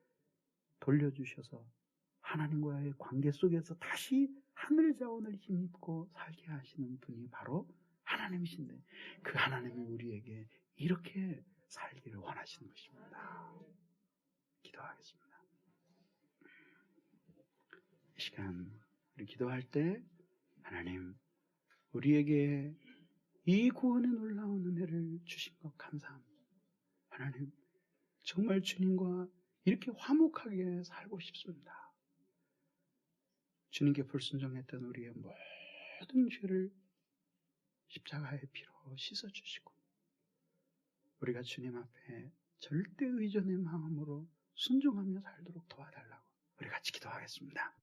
돌려주셔서 하나님과의 관계 속에서 다시 하늘 자원을 힘입고 살게 하시는 분이 바로 하나님이신데, 그 하나님이 우리에게 이렇게 살기를 원하시는 것입니다. 기도하겠습니다. 이 시간 우리 기도할 때 하나님, 우리에게 이 구원의 놀라운 은혜를 주신 것 감사합니다. 하나님, 정말 주님과 이렇게 화목하게 살고 싶습니다. 주님께 불순종했던 우리의 모든 죄를 십자가의 피로 씻어주시고 우리가 주님 앞에 절대 의존의 마음으로 순종하며 살도록 도와달라고 우리 같이 기도하겠습니다.